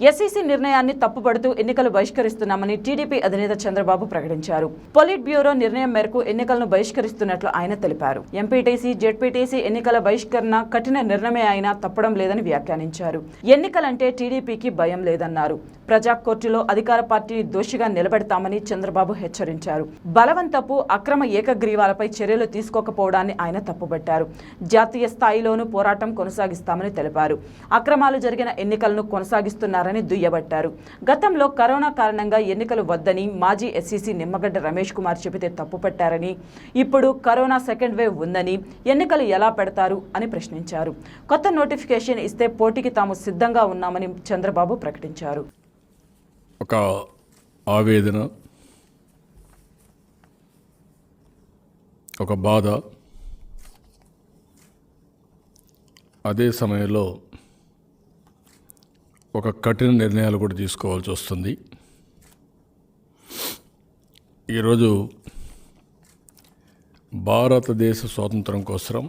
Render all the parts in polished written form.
SEC నిర్ణయాన్ని తప్పుపడుతూ ఎన్నికలు బహిష్కరిస్తున్నామని TDP అధినేత చంద్రబాబు ప్రకటించారు. పొలిట్ బ్యూరో నిర్ణయం మేరకు ఎన్నికలను బహిష్కరిస్తున్నట్లు ఆయన తెలిపారు. ఎంపీటీసీ, జెడ్పీటీసీ ఎన్నికల బహిష్కరణ కఠిన నిర్ణయమే అయినా తప్పడం లేదని వ్యాఖ్యానించారు. ఎన్నికలంటే టీడీపీకి భయం లేదన్నారు. ప్రజా కోర్టులో అధికార పార్టీని దోషిగా నిలబెడతామని చంద్రబాబు హెచ్చరించారు. బలవంతపు అక్రమ ఏకగ్రీవాలపై చర్యలు తీసుకోకపోవడాన్ని ఆయన తప్పుబట్టారు. జాతీయ స్థాయిలోనూ పోరాటం కొనసాగిస్తామని తెలిపారు. అక్రమాలు జరిగిన ఎన్నికలను కొనసాగిస్తున్నారని దుయ్యబట్టారు. గతంలో కరోనా కారణంగా ఎన్నికలు వద్దని మాజీ ఎస్ఈసీ నిమ్మగడ్డ రమేష్ కుమార్ చెబితే తప్పుపట్టారని, ఇప్పుడు కరోనా సెకండ్ వేవ్ ఉందని ఎన్నికలు ఎలా పెడతారు అని ప్రశ్నించారు. కొత్త నోటిఫికేషన్ ఇస్తే పోటీకి తాము సిద్ధంగా ఉన్నామని చంద్రబాబు ప్రకటించారు. ఒక ఆవేదన, ఒక బాధ, అదే సమయంలో ఒక కఠిన నిర్ణయాలు కూడా తీసుకోవాల్సి వస్తుంది. ఈరోజు భారతదేశ స్వాతంత్రం కోసం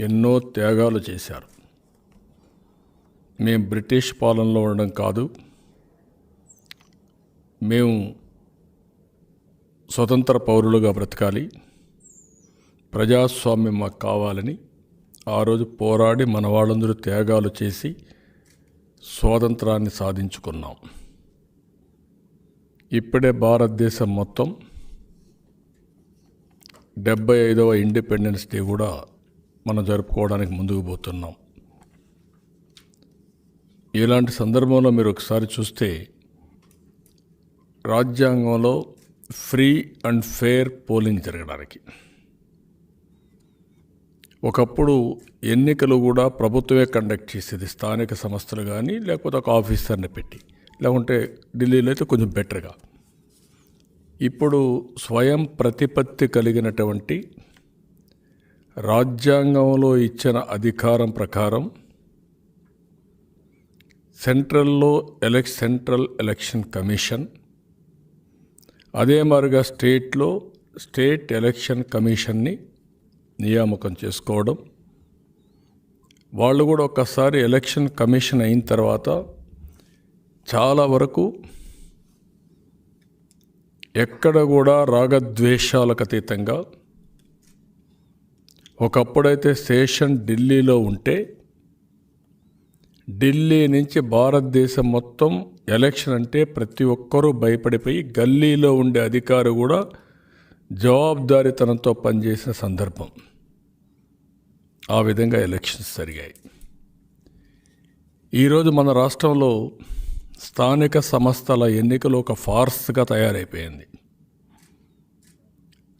ఎన్నో త్యాగాలు చేశారు. మేము బ్రిటిష్ పాలనలో ఉండడం కాదు, మేము స్వతంత్ర పౌరులుగా బ్రతకాలి, ప్రజాస్వామ్యం మాకు కావాలని ఆ రోజు పోరాడి మన వాళ్ళందరూ త్యాగాలు చేసి స్వాతంత్రాన్ని సాధించుకున్నాం. ఇప్పుడే భారతదేశం మొత్తం 75వ ఇండిపెండెన్స్ డే కూడా మనం జరుపుకోవడానికి ముందుకు పోతున్నాం. ఇలాంటి సందర్భంలో మీరు ఒకసారి చూస్తే రాజ్యాంగంలో ఫ్రీ అండ్ ఫెయిర్ పోలింగ్ జరగడానికి, ఒకప్పుడు ఎన్నికలు కూడా ప్రభుత్వమే కండక్ట్ చేసేది, స్థానిక సంస్థలు కానీ లేకపోతే ఒక ఆఫీసర్ని పెట్టి, లేకుంటే ఢిల్లీలో అయితే కొంచెం బెటర్గా. ఇప్పుడు స్వయం ప్రతిపత్తి కలిగినటువంటి రాజ్యాంగంలో ఇచ్చిన అధికారం ప్రకారం సెంట్రల్ ఎలక్షన్ కమిషన్, అదే మాదిరిగా స్టేట్ ఎలక్షన్ కమిషన్ని నియామకం చేసుకోవడం. వాళ్ళు కూడా ఒక్కసారి ఎలక్షన్ కమిషన్ అయిన తర్వాత చాలా వరకు ఎక్కడ కూడా రాగద్వేషాలకు అతీతంగా, ఒకప్పుడైతే స్టేషన్ ఢిల్లీలో ఉంటే ఢిల్లీ నుంచి భారతదేశం మొత్తం ఎలక్షన్ అంటే ప్రతి ఒక్కరూ భయపడిపోయి గల్లీలో ఉండే అధికారి కూడా జవాబుదారీతనంతో పనిచేసిన సందర్భం. ఆ విధంగా ఎలక్షన్స్ జరిగాయి. ఈరోజు మన రాష్ట్రంలో స్థానిక సంస్థల ఎన్నికలు ఒక ఫార్స్గా తయారైపోయింది.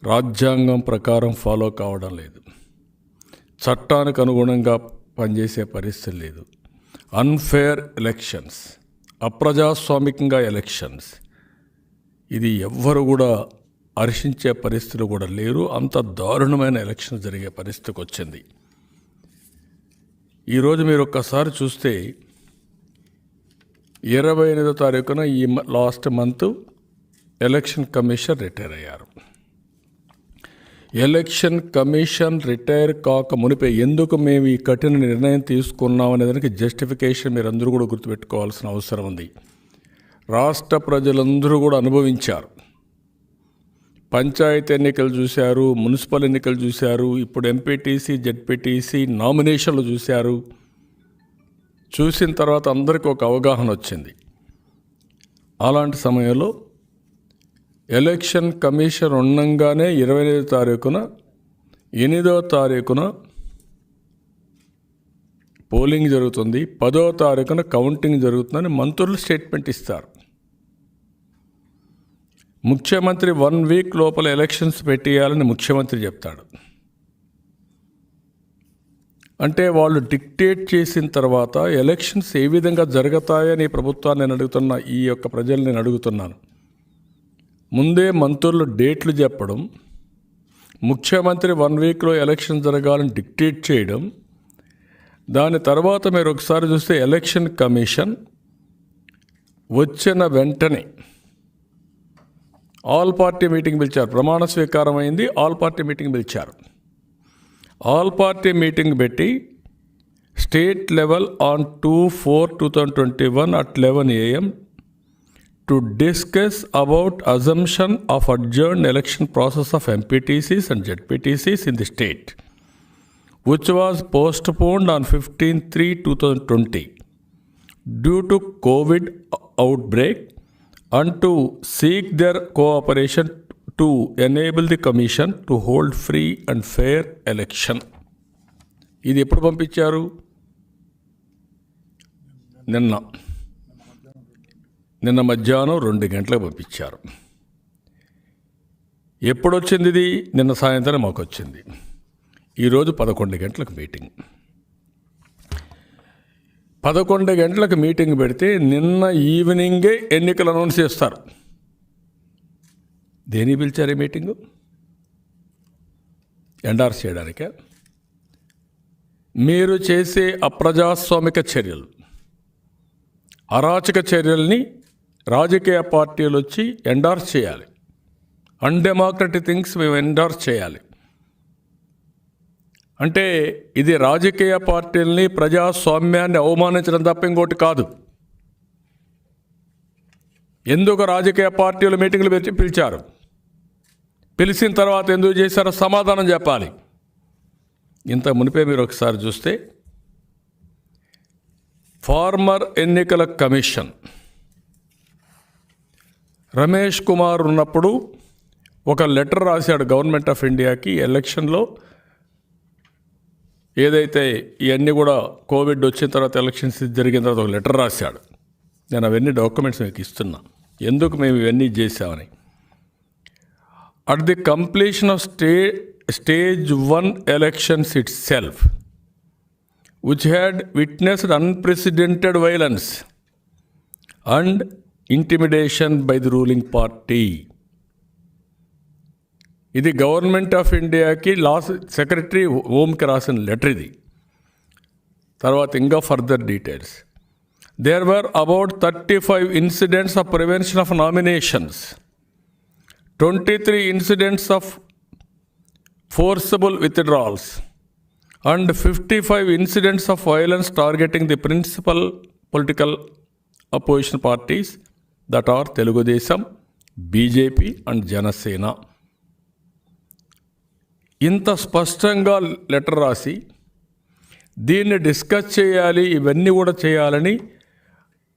రాజ్యాంగం ప్రకారం ఫాలో కావడం లేదు, చట్టానికి అనుగుణంగా పనిచేసే పరిస్థితి లేదు. అన్ఫేర్ ఎలక్షన్స్, అప్రజాస్వామికంగా ఎలక్షన్స్, ఇది ఎవ్వరు కూడా హర్షించే పరిస్థితులు కూడా లేరు. అంత దారుణమైన ఎలక్షన్ జరిగే పరిస్థితికి వచ్చింది. ఈరోజు మీరు ఒక్కసారి చూస్తే 28వ తారీఖున ఈ last month election commission retire అయ్యారు. ఎలక్షన్ కమిషన్ రిటైర్ కాక మునిపే ఎందుకు మేము ఈ కఠిన నిర్ణయం తీసుకున్నాం అనే దానికి జస్టిఫికేషన్ మీరు అందరూ కూడా గుర్తుపెట్టుకోవాల్సిన అవసరం ఉంది. రాష్ట్ర ప్రజలందరూ కూడా అనుభవించారు. పంచాయతీ ఎన్నికలు చూశారు, మున్సిపల్ ఎన్నికలు చూశారు, ఇప్పుడు ఎంపీటీసీ, జెడ్పీటీసీ నామినేషన్లు చూశారు. చూసిన తర్వాత అందరికీ ఒక అవగాహన వచ్చింది. అలాంటి సమయంలో ఎలక్షన్ కమిషన్ ఉండగానే 28వ తారీఖున 8వ తారీఖున పోలింగ్ జరుగుతుంది, 10వ తారీఖున కౌంటింగ్ జరుగుతుందని మంత్రులు స్టేట్మెంట్ ఇస్తారు. ముఖ్యమంత్రి 1 వీక్ లోపల ఎలక్షన్స్ పెట్టేయాలని ముఖ్యమంత్రి చెప్తాడు. అంటే వాళ్ళు డిక్టేట్ చేసిన తర్వాత ఎలక్షన్స్ ఏ విధంగా జరుగుతాయని ప్రభుత్వాన్ని నేను అడుగుతున్నా, ఈ యొక్క ప్రజల్ని నేను అడుగుతున్నాను. ముందే మంత్రులు డేట్లు చెప్పడం, ముఖ్యమంత్రి 1 వీక్లో ఎలక్షన్ జరగాలని డిక్టేట్ చేయడం, దాని తర్వాత మీరు ఒకసారి చూస్తే ఎలక్షన్ కమిషన్ వచ్చిన వెంటనే ఆల్ పార్టీ మీటింగ్ పిలిచారు. ప్రమాణ స్వీకారం అయింది, ఆల్ పార్టీ మీటింగ్ పిలిచారు. ఆల్ పార్టీ మీటింగ్ పెట్టి state level on 2/4/2021 at 11 a.m. to discuss about assumption of adjourned election process of MPTCs and ZPTCs in the state, which was postponed on 15/3/2020 due to COVID outbreak, and to seek their cooperation to enable the commission to hold free and fair election. ఇది ఎప్పుడు పంపించారు? నిన్న మధ్యాహ్నం 2 గంటలకు పంపించారు. ఎప్పుడు వచ్చింది ఇది? నిన్న సాయంత్రం మాకు వచ్చింది. ఈరోజు 11 గంటలకు మీటింగ్. 11 గంటలకు మీటింగ్ పెడితే నిన్న ఈవినింగే ఎన్నికలు అనౌన్స్ చేస్తారు. దేని పిలిచారు ఈ మీటింగు? ఎండార్స్ చేయడానికే. మీరు చేసే అప్రజాస్వామిక చర్యలు, అరాచక చర్యల్ని రాజకీయ పార్టీలు వచ్చి ఎండార్స్ చేయాలి. అన్డెమోక్రటిక్ థింగ్స్ మేము ఎండార్స్ చేయాలి. అంటే ఇది రాజకీయ పార్టీలని, ప్రజాస్వామ్యాన్ని అవమానించడం తప్ప ఇంకోటి కాదు. ఎందుకు రాజకీయ పార్టీలు మీటింగ్లు పెట్టి పిలిచారు? పిలిచిన తర్వాత ఎందుకు చేశారో సమాధానం చెప్పాలి. ఇంత మునిపే మీరు ఒకసారి చూస్తే ఫార్మర్ ఎన్నికల కమిషన్ రమేష్ కుమార్ ఉన్నప్పుడు ఒక లెటర్ రాశాడు గవర్నమెంట్ ఆఫ్ ఇండియాకి. ఎలక్షన్లో ఏదైతే ఇవన్నీ కూడా కోవిడ్ వచ్చిన తర్వాత ఎలక్షన్స్ జరిగిన తర్వాత ఒక లెటర్ రాశాడు. నేను అవన్నీ డాక్యుమెంట్స్ మీకు ఇస్తున్నా, ఎందుకు మేము ఇవన్నీ చేసామని. At the completion of stage 1 elections it self, which had witnessed unprecedented violence and intimidation by the ruling party. ఇది గవర్నమెంట్ ఆఫ్ ఇండియాకి సెక్రటరీ హోమ్కి రాసిన లెటర్ ఇది. తర్వాత ఇంకా further details. There were about 35 incidents of prevention of nominations, 23 incidents of forcible withdrawals and 55 incidents of violence targeting the principal political opposition parties that are Telugu Desam, BJP and Janasena. ఇంత స్పష్టంగా letter రాసి దీన్ని discuss చేయాలి, ఇవన్నీ కూడా చేయాలని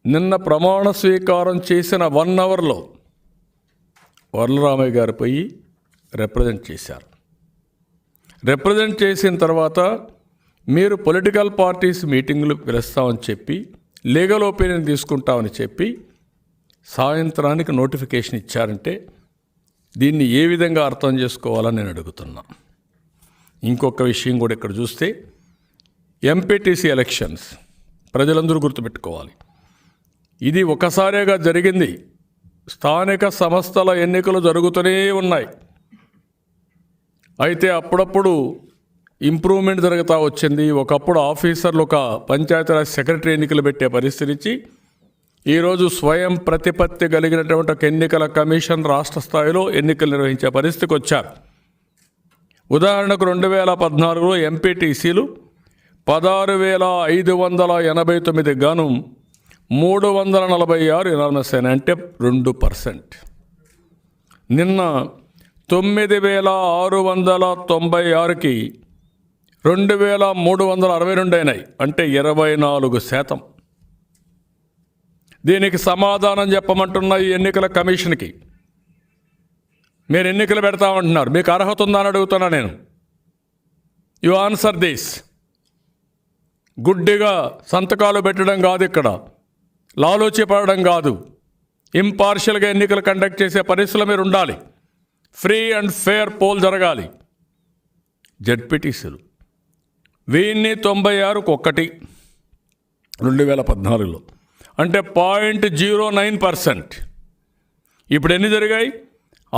నిన్న ప్రమాణ స్వీకారం చేసిన 1 అవర్లో వరలరామయ్య గారు పోయి రిప్రజెంట్ చేశారు. రిప్రజెంట్ చేసిన తర్వాత మీరు పొలిటికల్ పార్టీస్ మీటింగులు పిలుస్తామని చెప్పి, లీగల్ ఒపీనియన్ తీసుకుంటామని చెప్పి సాయంత్రానికి నోటిఫికేషన్ ఇచ్చారంటే దీన్ని ఏ విధంగా అర్థం చేసుకోవాలని నేను అడుగుతున్నా. ఇంకొక విషయం కూడా ఇక్కడ చూస్తే ఎంపీటీసీ ఎలక్షన్స్ ప్రజలందరూ గుర్తుపెట్టుకోవాలి. ఇది ఒకసారిగా జరిగింది. స్థానిక సంస్థల ఎన్నికలు జరుగుతూనే ఉన్నాయి. అయితే అప్పుడప్పుడు ఇంప్రూవ్మెంట్ జరుగుతూ వచ్చింది. ఒకప్పుడు ఆఫీసర్లు ఒక పంచాయతీరాజ్ సెక్రటరీ ఎన్నికలు పెట్టే పరిస్థితి నుంచి ఈరోజు స్వయం ప్రతిపత్తి కలిగినటువంటి ఒక ఎన్నికల కమిషన్ రాష్ట్ర స్థాయిలో ఎన్నికలు నిర్వహించే పరిస్థితికి వచ్చారు. ఉదాహరణకు 2014లో ఎంపీటీసీలు 16,589 గాను 346 యునానిమస్ అయినాయి, అంటే 2%. నిన్న 9,696కి 2,362 అయినాయి, అంటే 24%. దీనికి సమాధానం చెప్పమంటున్న ఈ ఎన్నికల కమిషన్కి, మీరు ఎన్నికలు పెడతామంటున్నారు, మీకు అర్హత ఉందని అడుగుతున్నా నేను. You answer this. గుడ్డిగా సంతకాలు పెట్టడం కాదు, ఇక్కడ లాలోచి పడడం కాదు. ఇంపార్షియల్గా ఎన్నికలు కండక్ట్ చేసే పరిస్థితుల్లో మీరు ఉండాలి. ఫ్రీ అండ్ ఫేర్ పోల్ జరగాలి. జడ్పీటీసీలు 96 2014లో, అంటే 0.09%. ఇప్పుడు ఎన్ని జరిగాయి?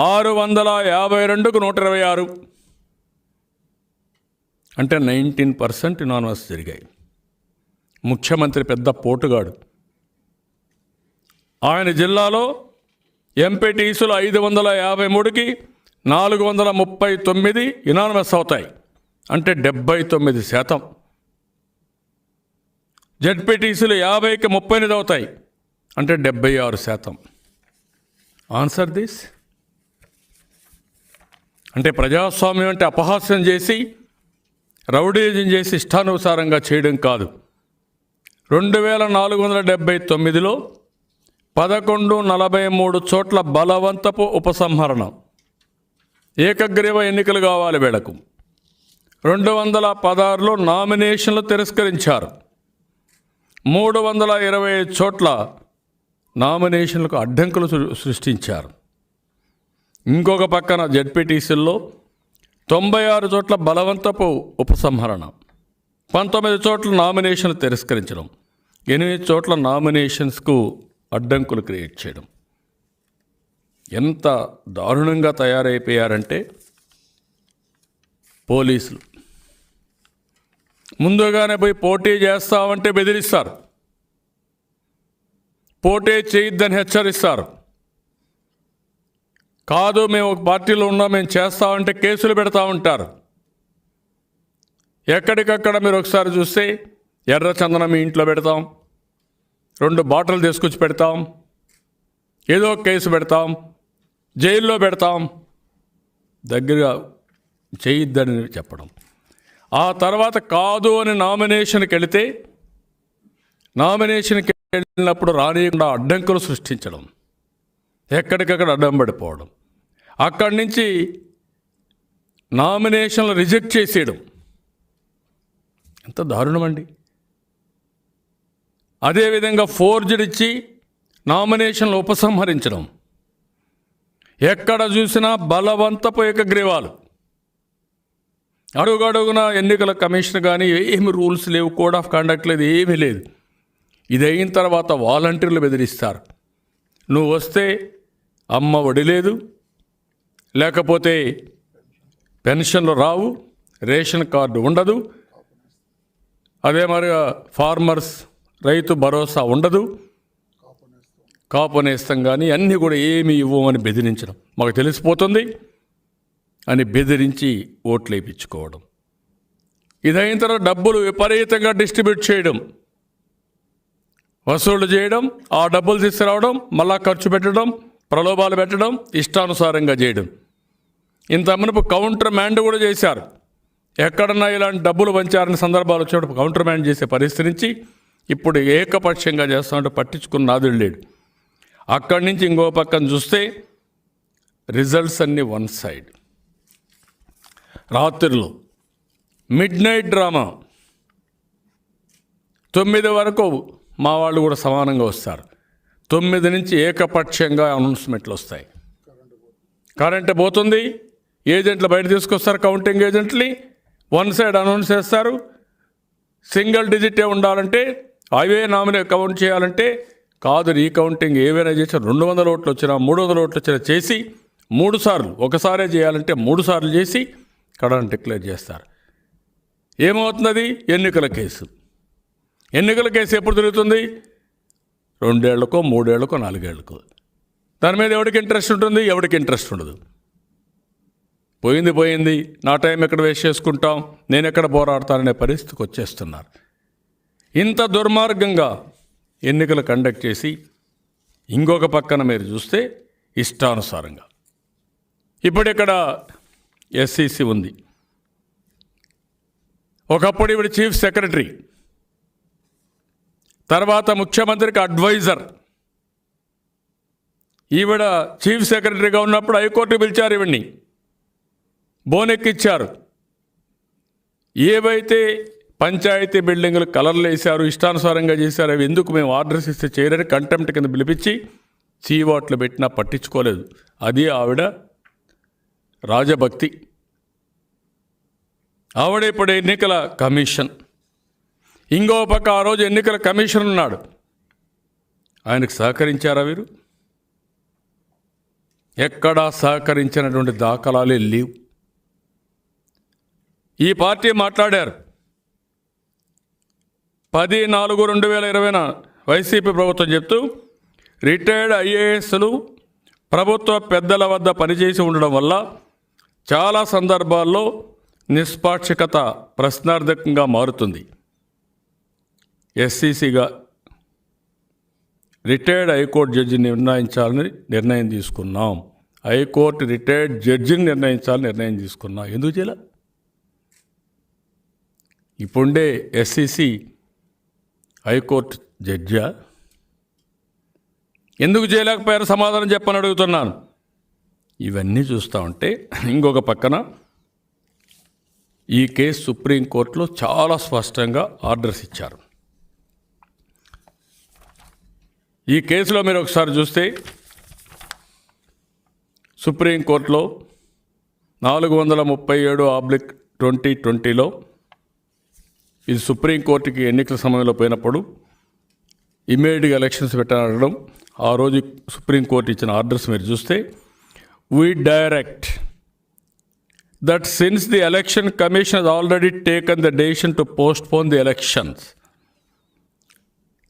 652కు 126, అంటే 19% యునానిమస్ జరిగాయి. ముఖ్యమంత్రి పెద్ద పోటుగాడు. ఆయన జిల్లాలో ఎంపీటీసీలు 553కి 439 యునానిమస్ అవుతాయి, అంటే 79%. జెడ్పీటీసీలు 50కి 38 అవుతాయి, అంటే 76%. Answer this. అంటే ప్రజాస్వామ్యం అంటే అపహాస్యం చేసి రౌడీజం చేసి ఇష్టానుసారంగా చేయడం కాదు. 2479లో 1143 చోట్ల బలవంతపు ఉపసంహరణ, ఏకగ్రీవ ఎన్నికలు కావాలి వీళ్లకు. 216లో నామినేషన్లు తిరస్కరించారు. 325 చోట్ల నామినేషన్లకు అడ్డంకులు సృష్టించారు. ఇంకొక పక్కన జెడ్పీటీసీల్లో 96 చోట్ల బలవంతపు ఉపసంహరణ, 19 చోట్ల నామినేషన్లు తిరస్కరించడం, 8 చోట్ల నామినేషన్స్కు అడ్డంకులు క్రియేట్ చేయడం. ఎంత దారుణంగా తయారైపోయారంటే పోలీసులు ముందుగానే పోయి పోటీ చేస్తామంటే బెదిరిస్తారు, పోటీ చేయొద్దని హెచ్చరిస్తారు. కాదు మేము ఒక పార్టీలో ఉన్నాం మేము చేస్తామంటే కేసులు పెడతా ఉంటారు. ఎక్కడికక్కడ మీరు ఒకసారి చూస్తే ఎర్ర చందనం మీ ఇంట్లో పెడతాం, 2 బాటిల్ తీసుకొచ్చి పెడతాం, ఏదో కేసు పెడతాం, జైల్లో పెడతాం, దగ్గరగా చేయొద్దని చెప్పడం. ఆ తర్వాత కాదు అని నామినేషన్కి వెళితే నామినేషన్కి వెళ్ళినప్పుడు రానియకుండా అడ్డంకులు సృష్టించడం, ఎక్కడికక్కడ అడ్డం పడిపోవడం, అక్కడి నుంచి నామినేషన్లు రిజెక్ట్ చేసేయడం. ఎంత దారుణమండి. అదేవిధంగా ఫోర్జరీ ఇచ్చి నామినేషన్లు ఉపసంహరించడం, ఎక్కడ చూసినా బలవంతపు ఏకగ్రీవాలు. అడుగడుగున ఎన్నికల కమిషన్ కానీ ఏమి రూల్స్ లేవు, కోడ్ ఆఫ్ కండక్ట్ లేదు, ఏమీ లేదు. ఇది అయిన తర్వాత వాలంటీర్లు బెదిరిస్తారు. నువ్వు వస్తే అమ్మ ఒడి లేదు, లేకపోతే పెన్షన్లు రావు, రేషన్ కార్డు ఉండదు, అదే మరిగా ఫార్మర్స్ రైతు భరోసా ఉండదు, కాపు నేస్తం కానీ అన్నీ కూడా ఏమీ ఇవ్వమని బెదిరించడం. మాకు తెలిసిపోతుంది అని బెదిరించి ఓట్లు వేయించుకోవడం. ఇదైన తర్వాత డబ్బులు విపరీతంగా డిస్ట్రిబ్యూట్ చేయడం, వసూలు చేయడం, ఆ డబ్బులు తీసుకురావడం, మళ్ళా ఖర్చు పెట్టడం, ప్రలోభాలు పెట్టడం, ఇష్టానుసారంగా చేయడం. ఇంత మునుపు కౌంటర్ మ్యాండ్ కూడా చేశారు. ఎక్కడన్నా ఇలాంటి డబ్బులు పంచారని సందర్భాలు వచ్చినప్పుడు కౌంటర్ మ్యాండ్ చేసే పరిస్థితి నుంచి ఇప్పుడు ఏకపక్షంగా చేస్తామంటే పట్టించుకున్న నాదుడు లేడు. అక్కడి నుంచి ఇంకో పక్కన చూస్తే రిజల్ట్స్ అన్నీ వన్ సైడ్. రాత్రిలో మిడ్ నైట్ డ్రామా 9 వరకు మా వాళ్ళు కూడా సమానంగా వస్తారు. 9 నుంచి ఏకపక్షంగా అనౌన్స్మెంట్లు వస్తాయి. కరెంట్ పోతుంది, ఏజెంట్లు బయట తీసుకొస్తారు, కౌంటింగ్ ఏజెంట్ని వన్ సైడ్ అనౌన్స్ చేస్తారు. సింగిల్ డిజిటే ఉండాలంటే అవే నామినేట్ కౌంట్ చేయాలంటే కాదు, రీకౌంటింగ్ ఏవైనా చేసి 200 ఓట్లు వచ్చినా 300 ఓట్లు వచ్చినా చేసి 3 సార్లు, ఒకసారే చేయాలంటే 3 సార్లు చేసి కడను డిక్లేర్ చేస్తారు. ఏమవుతున్నది? ఎన్నికల కేసు. ఎన్నికల కేసు ఎప్పుడు తిరుగుతుంది? 2 ఏళ్లకో 3 ఏళ్లకో 4 ఏళ్లకో. దాని మీద ఎవరికి ఇంట్రెస్ట్ ఉంటుంది? ఎవరికి ఇంట్రెస్ట్ ఉండదు. పోయింది, నా టైం ఎక్కడ వేస్ట్ చేసుకుంటాం, నేను ఎక్కడ పోరాడతాననే పరిస్థితికి వచ్చేస్తున్నారు. ఇంత దుర్మార్గంగా ఎన్నికలు కండక్ట్ చేసి ఇంకొక పక్కన మీరు చూస్తే ఇష్టానుసారంగా ఇప్పుడు ఇక్కడ ఎస్సీసీ ఉంది. ఒకప్పుడు ఈవిడ చీఫ్ సెక్రటరీ, తర్వాత ముఖ్యమంత్రికి అడ్వైజర్. ఈవిడ చీఫ్ సెక్రటరీగా ఉన్నప్పుడు హైకోర్టు పిలిచారు, ఈవిడ్ని బోనెక్కిచ్చారు. ఏవైతే పంచాయతీ బిల్డింగులు కలర్లు వేశారు, ఇష్టానుసారంగా చేశారు, అవి ఎందుకు మేము ఆర్డర్స్ ఇస్తే చేయరని కంటెంప్ట్ కింద పిలిపించి చీవాట్లు పెట్టినా పట్టించుకోలేదు. అది ఆవిడ రాజభక్తి. ఆవిడ ఇప్పుడు ఎన్నికల కమిషన్. ఇంకో పక్క ఆ రోజు ఎన్నికల కమిషన్ ఉన్నాడు, ఆయనకు సహకరించారా వీరు? ఎక్కడా సహకరించినటువంటి దాఖలాలే లేవు. ఈ పార్టీ మాట్లాడారు 10/4/2020 వైసీపీ ప్రభుత్వం చెప్తూ రిటైర్డ్ ఐఏఎస్లు ప్రభుత్వ పెద్దల వద్ద పనిచేసి ఉండడం వల్ల చాలా సందర్భాల్లో నిష్పాక్షికత ప్రశ్నార్థకంగా మారుతుంది. ఎస్సీసీగా రిటైర్డ్ హైకోర్టు జడ్జిని నిర్ణయించాలని నిర్ణయం తీసుకున్నాం. హైకోర్టు రిటైర్డ్ జడ్జిని నిర్ణయించాలని నిర్ణయం తీసుకున్నాం. ఎందుకు చేయాల? ఇప్పుడే ఎస్సీసీ హైకోర్టు జడ్జా ఎందుకు చేయలేకపోయారు? సమాధానం చెప్పని అడుగుతున్నాను. ఇవన్నీ చూస్తూ ఉంటే ఇంకొక పక్కన ఈ కేసు సుప్రీంకోర్టులో చాలా స్పష్టంగా ఆర్డర్స్ ఇచ్చారు. ఈ కేసులో మీరు ఒకసారి చూస్తే సుప్రీంకోర్టులో 437/2020లో ఇది సుప్రీంకోర్టుకి ఎన్నికల సమయంలో పోయినప్పుడు ఇమ్మీడియట్గా ఎలక్షన్స్ పెట్టడం, ఆ రోజు సుప్రీంకోర్టు ఇచ్చిన ఆర్డర్స్ మీరు చూస్తే, we direct that since the election commission has already taken the decision to postpone the elections,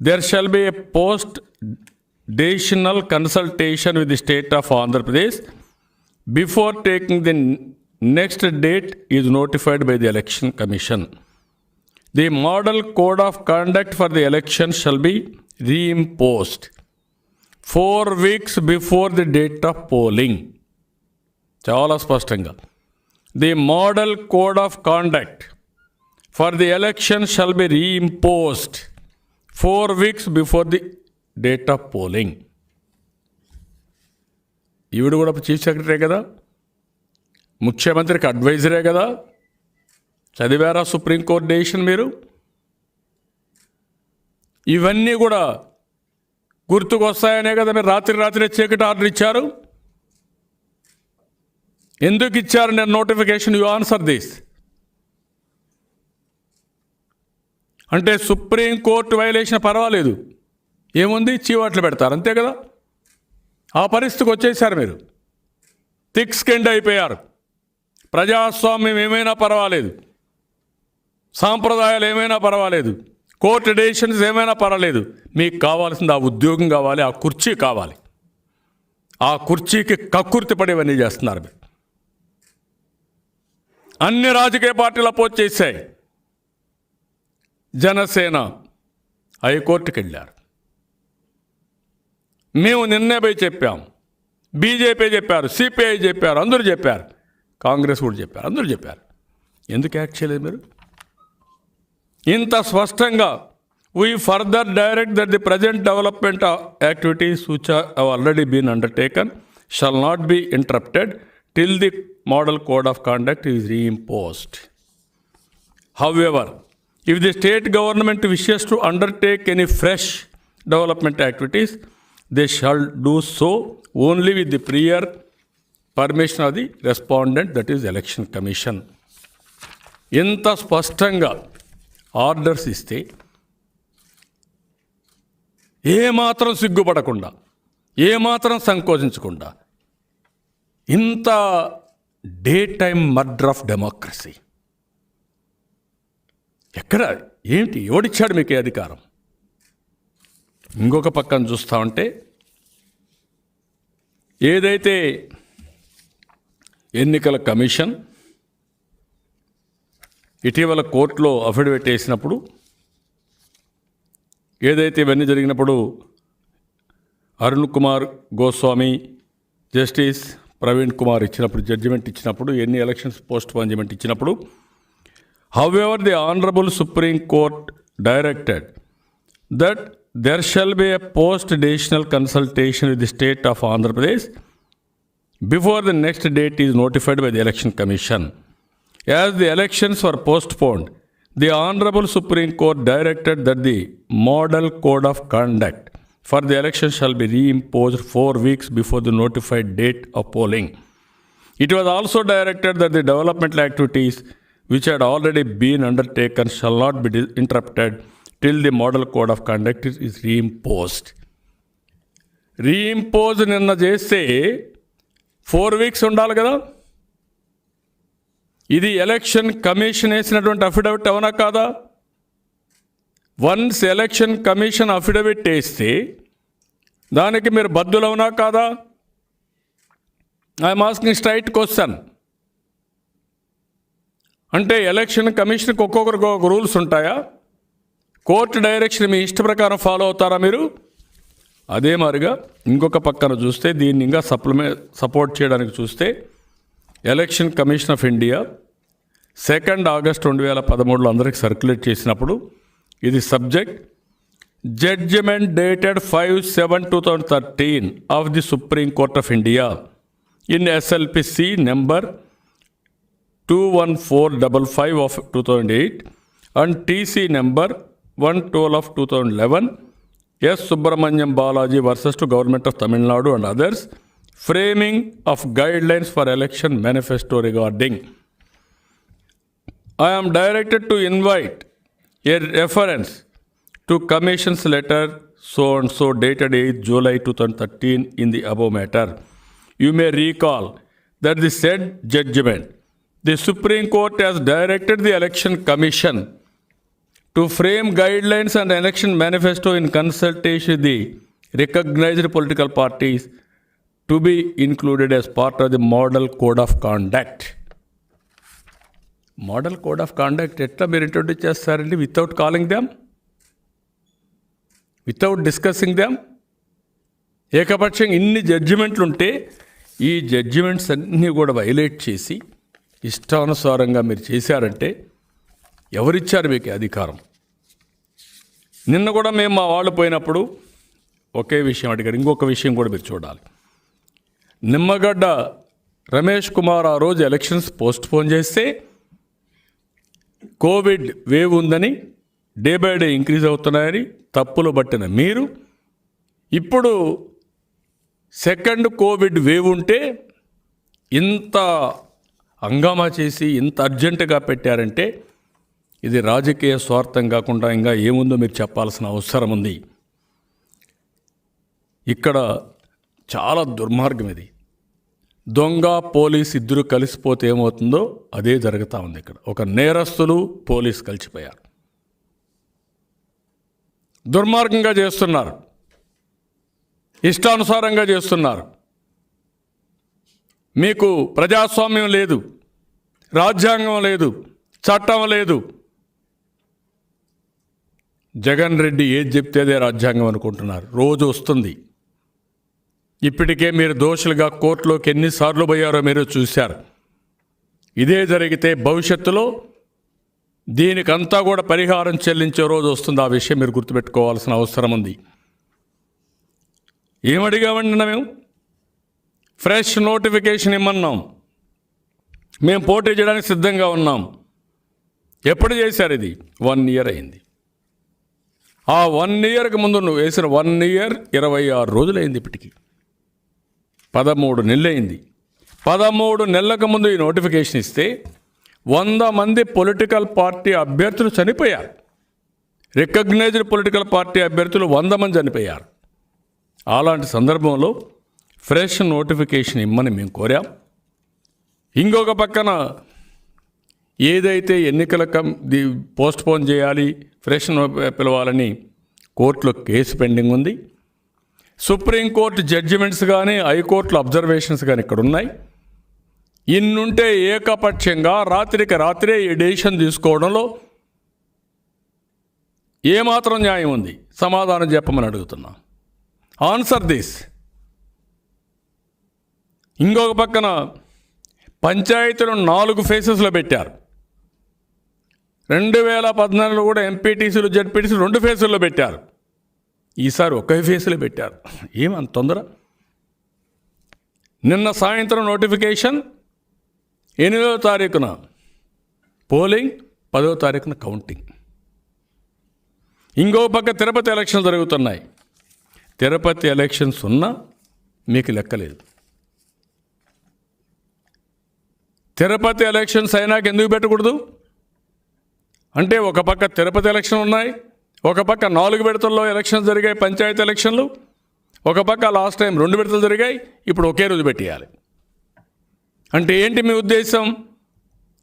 there shall be a post-decisional consultation with the state of Andhra Pradesh before taking the next date is notified by the election commission. The model code of conduct for the election shall be reimposed 4 weeks before the date of polling. చాలా స్పష్టంగా, the model code of conduct for the election shall be reimposed 4 weeks before the date of polling. ఈవిడ కూడా chief secretary కదా, ముఖ్యమంత్రికి అడ్వైజరే కదా. చదివారా supreme court decision మీరు? ఇవన్నీ కూడా గుర్తుకొస్తాయనే కదా మీరు రాత్రి చీకటి ఆర్డర్ ఇచ్చారు. ఎందుకు ఇచ్చారు నేను నోటిఫికేషన్? You answer this. అంటే సుప్రీంకోర్టు వైలేషన్ పర్వాలేదు, ఏముంది, చీవాట్లు పెడతారు, అంతే కదా. ఆ పరిస్థితికి వచ్చేసారు మీరు. థిక్ స్కిన్డ్ అయిపోయారు. ప్రజాస్వామ్యం ఏమైనా పర్వాలేదు, సాంప్రదాయాలు ఏమైనా పర్వాలేదు, కోర్టు డెసిషన్స్ ఏమైనా పర్వాలేదు, మీకు కావాల్సింది ఆ ఉద్యోగం కావాలి, ఆ కుర్చీ కావాలి. ఆ కుర్చీకి కక్కుర్తి పడేవన్నీ చేస్తున్నారు మీరు. అన్ని రాజకీయ పార్టీలు అపోజ్ చేశాయి. జనసేన హైకోర్టుకి వెళ్ళారు. మేము నిన్నే పోయి చెప్పాం, బీజేపీ చెప్పారు, సిపిఐ చెప్పారు, అందరూ చెప్పారు, కాంగ్రెస్ కూడా చెప్పారు, అందరూ చెప్పారు. ఎందుకు యాక్ట్ చేయలేదు మీరు? ఇంత స్పష్టంగా we further direct that the present development activities which have already been undertaken shall not be interrupted till the model code of conduct is reimposed. However, if the state government wishes to undertake any fresh development activities, they shall do so only with the prior permission of the respondent, that is election commission. ఇంత స్పష్టంగా orders ఇస్తే ఏమాత్రం సిగ్గుపడకుండా, ఏమాత్రం సంకోచించకుండా, ఇంత day time murder of democracy ఎక్కడ, ఏంటి, ఎవడిచ్చాడు మీకు ఈ అధికారం? ఇంకొక పక్కన చూస్తూ ఉంటే ఏదైతే ఎన్నికల కమిషన్ ఇటీవల కోర్టులో అఫిడవిట్ వేసినప్పుడు, ఏదైతే ఇవన్నీ జరిగినప్పుడు అరుణ్ కుమార్ గోస్వామి, జస్టిస్ ప్రవీణ్ కుమార్ ఇచ్చినప్పుడు, జడ్జిమెంట్ ఇచ్చినప్పుడు, ఎన్ని ఎలక్షన్స్ పోస్ట్ పోన్మెంట్ ఇచ్చినప్పుడు, however the honorable Supreme Court directed that there shall be a post-decisional consultation with the state of Andhra Pradesh before the next date is notified by the election commission. As the elections were postponed, the honorable Supreme Court directed that the model code of conduct for the election shall be reimposed 4 weeks before the notified date of polling. It was also directed that the developmental activities which had already been undertaken shall not be interrupted till the model code of conduct is reimposed. Reimpose నిన్న చేస్తే 4 weeks ఉండాలి కదా. ఇది election commission వేసినటువంటి affidavit అవునా కాదా? Once election commission affidavit వేస్తే దానికి మీరు బద్దులవునా కాదా? I'm asking straight question. అంటే ఎలక్షన్ కమిషన్కి ఒక్కొక్కరికి ఒక రూల్స్ ఉంటాయా? కోర్టు డైరెక్షన్ మీ ఇష్ట ప్రకారం ఫాలో అవుతారా మీరు? అదే మాదిరిగా ఇంకొక పక్కన చూస్తే దీన్ని ఇంకా సపోర్ట్ చేయడానికి చూస్తే election commission of India 2 August 2013 అందరికి సర్క్యులేట్ చేసినప్పుడు ఇది subject judgement dated 5/7/2013 of the supreme court of India in SLPC number 21455 of 2008 and TC number 112 of 2011, S. Subramaniam Balaji versus to Government of Tamil Nadu and others, framing of guidelines for election manifesto regarding. I am directed to invite a reference to Commission's letter so and so dated 8 July 2013 in the above matter. You may recall that the said judgment, the Supreme Court has directed the Election Commission to frame guidelines and election manifesto in consultation with the recognized political parties to be included as part of the Model Code of Conduct. Model Code of Conduct ఎట్లా మీరు introduce చేస్తారండి? Without calling them, without discussing them. ఏకపక్షంగా ఇన్ని జడ్జిమెంట్లు ఉంటే ఈ judgements అన్నీ కూడా violate చేసి ఇష్టానుసారంగా మీరు చేశారంటే ఎవరిచ్చారు మీకు అధికారం? నిన్న కూడా మేము మా వాళ్ళు పోయినప్పుడు ఒకే విషయం అడిగారు. ఇంకొక విషయం కూడా మీరు చూడాలి. నిమ్మగడ్డ రమేష్ కుమార్ ఆ రోజు ఎలక్షన్స్ పోస్ట్ పోన్ చేస్తే కోవిడ్ వేవ్ ఉందని, డే బై డే ఇంక్రీజ్ అవుతున్నాయని తప్పులు పట్టిన మీరు ఇప్పుడు సెకండ్ కోవిడ్ వేవ్ ఉంటే ఇంత హంగామా చేసి ఇంత అర్జెంటుగా పెట్టారంటే ఇది రాజకీయ స్వార్థం కాకుండా ఇంకా ఏముందో మీరు చెప్పాల్సిన అవసరం ఉంది. ఇక్కడ చాలా దుర్మార్గం ఇది. దొంగ పోలీస్ ఇద్దరు కలిసిపోతే ఏమవుతుందో అదే జరుగుతూ ఉంది. ఇక్కడ ఒక నేరస్తులు పోలీస్ కలిసిపోయారు. దుర్మార్గంగా చేస్తున్నారు, ఇష్టానుసారంగా చేస్తున్నారు. మీకు ప్రజాస్వామ్యం లేదు, రాజ్యాంగం లేదు, చట్టం లేదు. జగన్ రెడ్డి ఏది చెప్తే అదే రాజ్యాంగం అనుకుంటున్నారు. రోజు వస్తుంది. ఇప్పటికే మీరు దోషులుగా కోర్టులోకి ఎన్నిసార్లు పోయారో మీరు చూశారు. ఇదే జరిగితే భవిష్యత్తులో దీనికంతా కూడా పరిహారం చెల్లించే రోజు వస్తుంది. ఆ విషయం మీరు గుర్తుపెట్టుకోవాల్సిన అవసరం ఉంది. ఏమడిగామండి మేము? ఫ్రెష్ నోటిఫికేషన్ ఇమ్మన్నాం. మేము పోటీ చేయడానికి సిద్ధంగా ఉన్నాం. ఎప్పుడు చేశారు ఇది? 1 year అయింది. ఆ 1 yearకి ముందు నువ్వు వేసిన 1 year 26 రోజులు అయింది. ఇప్పటికి 13 నెలలు అయింది. 13 నెలలకు ముందు ఈ నోటిఫికేషన్ ఇస్తే 100 మంది పొలిటికల్ పార్టీ అభ్యర్థులు చనిపోయారు. రికగ్నైజ్డ్ పొలిటికల్ పార్టీ అభ్యర్థులు 100 మంది చనిపోయారు. అలాంటి సందర్భంలో ఫ్రెష్ నోటిఫికేషన్ ఇమ్మని మేము కోరాం. ఇంకొక పక్కన ఏదైతే ఎన్నికల పోస్ట్పోన్ చేయాలి, ఫ్రెష్ పిలవాలని కోర్టులో కేసు పెండింగ్ ఉంది. సుప్రీంకోర్టు జడ్జిమెంట్స్ కానీ హైకోర్టుల అబ్జర్వేషన్స్ కానీ ఇక్కడ ఉన్నాయి. ఇన్నుంటే ఏకపక్షంగా రాత్రికి రాత్రే ఈ డెసిషన్ తీసుకోవడంలో ఏమాత్రం న్యాయం ఉంది? సమాధానం చెప్పమని అడుగుతున్నా. Answer this. ఇంకొక పక్కన పంచాయతీలను 4 ఫేసెస్లో పెట్టారు. 2014 కూడా ఎంపీటీసీలు జడ్పీటీసీలు 2 ఫేసుల్లో పెట్టారు. ఈసారి ఒకే ఫేసులో పెట్టారు. ఏమంత తొందర? నిన్న సాయంత్రం నోటిఫికేషన్, 8వ తారీఖున పోలింగ్, 10వ తారీఖున కౌంటింగ్. ఇంకో పక్క తిరుపతి ఎలక్షన్లు జరుగుతున్నాయి. తిరుపతి ఎలక్షన్స్ ఉన్నా మీకు లెక్కలేదు. తిరుపతి ఎలక్షన్స్ అయినాక ఎందుకు పెట్టకూడదు అంటే, ఒక పక్క తిరుపతి ఎలక్షన్ ఉన్నాయి, ఒక పక్క 4 విడతల్లో ఎలక్షన్స్ జరిగాయి, పంచాయతీ ఎలక్షన్లు. ఒక పక్క లాస్ట్ టైం 2 విడతలు జరిగాయి, ఇప్పుడు ఒకే రోజు పెట్టేయాలి. అంటే ఏంటి మీ ఉద్దేశం?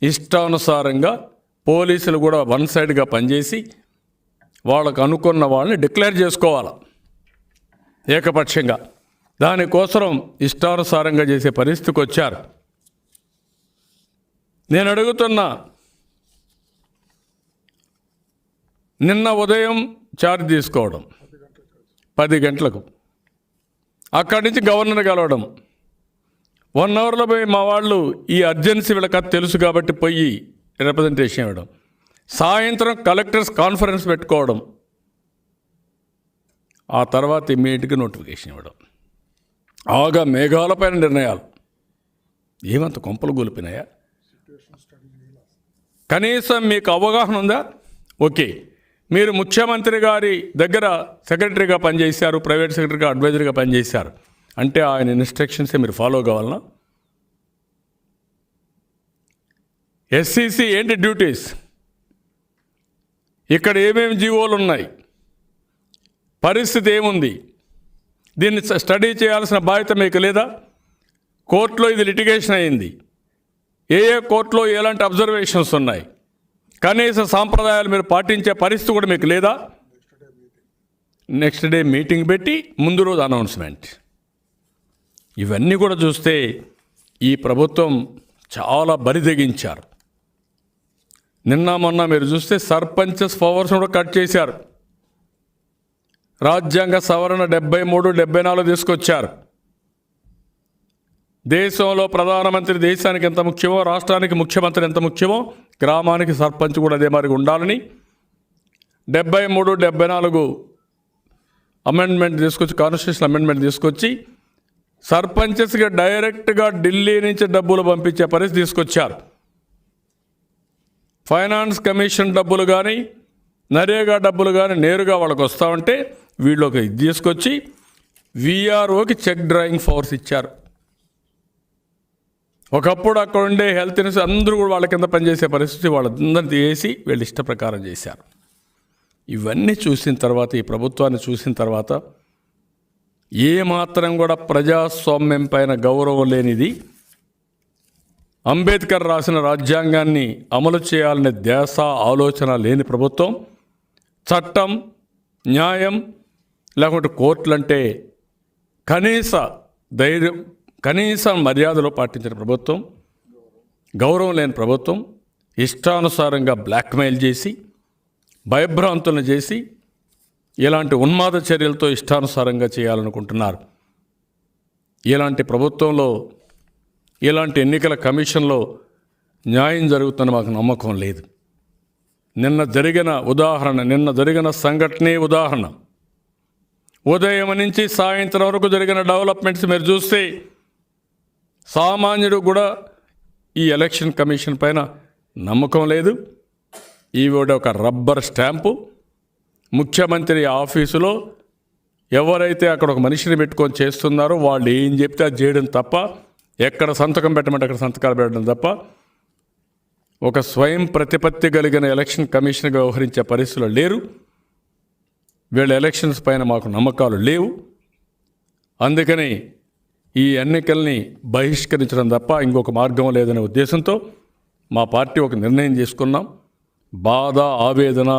ఇష్టానుసారంగా పోలీసులు కూడా వన్ సైడ్గా పనిచేసి వాళ్ళకు అనుకున్న వాళ్ళని డిక్లేర్ చేసుకోవాలి ఏకపక్షంగా. దానికోసం ఇష్టానుసారంగా చేసే పరిస్థితికి వచ్చారు. నేను అడుగుతున్నా, నిన్న ఉదయం ఛార్జ్ తీసుకోవడం 10 గంటలకు, అక్కడి నుంచి గవర్నర్ కలవడం, 1 అవర్లో పోయి మా వాళ్ళు ఈ అర్జెన్సీ వీళ్ళకి తెలుసు కాబట్టి పోయి రిప్రజెంటేషన్ ఇవ్వడం, సాయంత్రం కలెక్టర్స్ కాన్ఫరెన్స్ పెట్టుకోవడం, ఆ తర్వాత ఇమ్మీడియట్గా నోటిఫికేషన్ ఇవ్వడం. ఆగా మేఘాలపైన నిర్ణయాలు ఏమంత కొంపలు గొలిపినాయా? కనీసం మీకు అవగాహన ఉందా? ఓకే, మీరు ముఖ్యమంత్రి గారి దగ్గర సెక్రటరీగా పనిచేశారు, ప్రైవేట్ సెక్రటరీగా అడ్వైజర్గా పనిచేశారు అంటే ఆయన ఇన్స్ట్రక్షన్సే మీరు ఫాలో కావాలన్నా? ఎస్సీసీ ఏంటి డ్యూటీస్, ఇక్కడ ఏమేమి జీవోలు ఉన్నాయి, పరిస్థితి ఏముంది, దీన్ని స్టడీ చేయాల్సిన బాధ్యత మీకు లేదా? కోర్టులో ఇది లిటిగేషన్ అయింది, ఏ కోర్టులో ఎలాంటి అబ్జర్వేషన్స్ ఉన్నాయి, కనీస సాంప్రదాయాలు మీరు పాటించే పరిస్థితి కూడా మీకు లేదా? నెక్స్ట్ డే మీటింగ్ పెట్టి ముందు రోజు అనౌన్స్మెంట్. ఇవన్నీ కూడా చూస్తే ఈ ప్రభుత్వం చాలా బరిదెగించారు. నిన్న మొన్న మీరు చూస్తే సర్పంచెస్ పవర్స్ కూడా కట్ చేశారు. రాజ్యాంగ సవరణ 73, 74 తీసుకొచ్చారు. దేశంలో ప్రధానమంత్రి దేశానికి ఎంత ముఖ్యమో, రాష్ట్రానికి ముఖ్యమంత్రి ఎంత ముఖ్యమో, గ్రామానికి సర్పంచ్ కూడా అదే మరి ఉండాలని 73, 74 అమెండ్మెంట్ తీసుకొచ్చి, కాన్స్టిట్యూషన్ అమెండ్మెంట్ తీసుకొచ్చి సర్పంచెస్కి డైరెక్ట్గా ఢిల్లీ నుంచి డబ్బులు పంపించే పరిస్థితి తీసుకొచ్చారు. ఫైనాన్స్ కమిషన్ డబ్బులు కానీ, నరేగా డబ్బులు కానీ నేరుగా వాళ్ళకి వస్తామంటే వీళ్ళు ఒక ఇది తీసుకొచ్చి విఆర్ఓకి చెక్ డ్రాయింగ్ పవర్స్ ఇచ్చారు. ఒకప్పుడు అక్కడ ఉండే హెల్త్ ఇన్సూరెన్స్ అందరూ కూడా వాళ్ళ కింద పనిచేసే పరిస్థితి వాళ్ళందరినీ తీసి వీళ్ళు ఇష్ట ప్రకారం చేశారు. ఇవన్నీ చూసిన తర్వాత, ఈ ప్రభుత్వాన్ని చూసిన తర్వాత ఏమాత్రం కూడా ప్రజాస్వామ్యం పైన గౌరవం లేనిది, అంబేద్కర్ రాసిన రాజ్యాంగాన్ని అమలు చేయాలనే ధ్యాస ఆలోచన లేని ప్రభుత్వం, చట్టం, న్యాయం లేకుంటే కోర్టులంటే కనీస ధైర్యం, కనీస మర్యాదలో పాటించిన ప్రభుత్వం, గౌరవం లేని ప్రభుత్వం, ఇష్టానుసారంగా బ్లాక్మెయిల్ చేసి, భయభ్రాంతులను చేసి, ఇలాంటి ఉన్మాద చర్యలతో ఇష్టానుసారంగా చేయాలనుకుంటున్నారు. ఇలాంటి ప్రభుత్వంలో, ఇలాంటి ఎన్నికల కమిషన్లో న్యాయం జరుగుతుందని మాకు నమ్మకం లేదు. నిన్న జరిగిన సంఘటనే ఉదాహరణ. ఉదయం నుంచి సాయంత్రం వరకు జరిగిన డెవలప్మెంట్స్ మీరు చూస్తే సామాన్యుడు కూడా ఈ ఎలక్షన్ కమిషన్ పైన నమ్మకం లేదు. ఈవిడ ఒక రబ్బర్ స్టాంపు. ముఖ్యమంత్రి ఆఫీసులో ఎవరైతే అక్కడ ఒక మనిషిని పెట్టుకొని చేస్తున్నారో వాళ్ళు ఏం చెప్తే అది చేయడం తప్ప, ఎక్కడ సంతకం పెట్టమంటే అక్కడ సంతకాలు పెట్టడం తప్ప, ఒక స్వయం ప్రతిపత్తి కలిగిన ఎలక్షన్ కమిషన్గా వ్యవహరించే పరిస్థితులు లేరు. వీళ్ళ ఎలక్షన్స్ పైన మాకు నమ్మకాలు లేవు. అందుకని ఈ ఎన్నికల్ని బహిష్కరించడం తప్ప ఇంకొక మార్గం లేదనే ఉద్దేశంతో మా పార్టీ ఒక నిర్ణయం చేసుకున్నాం. బాధ, ఆవేదన,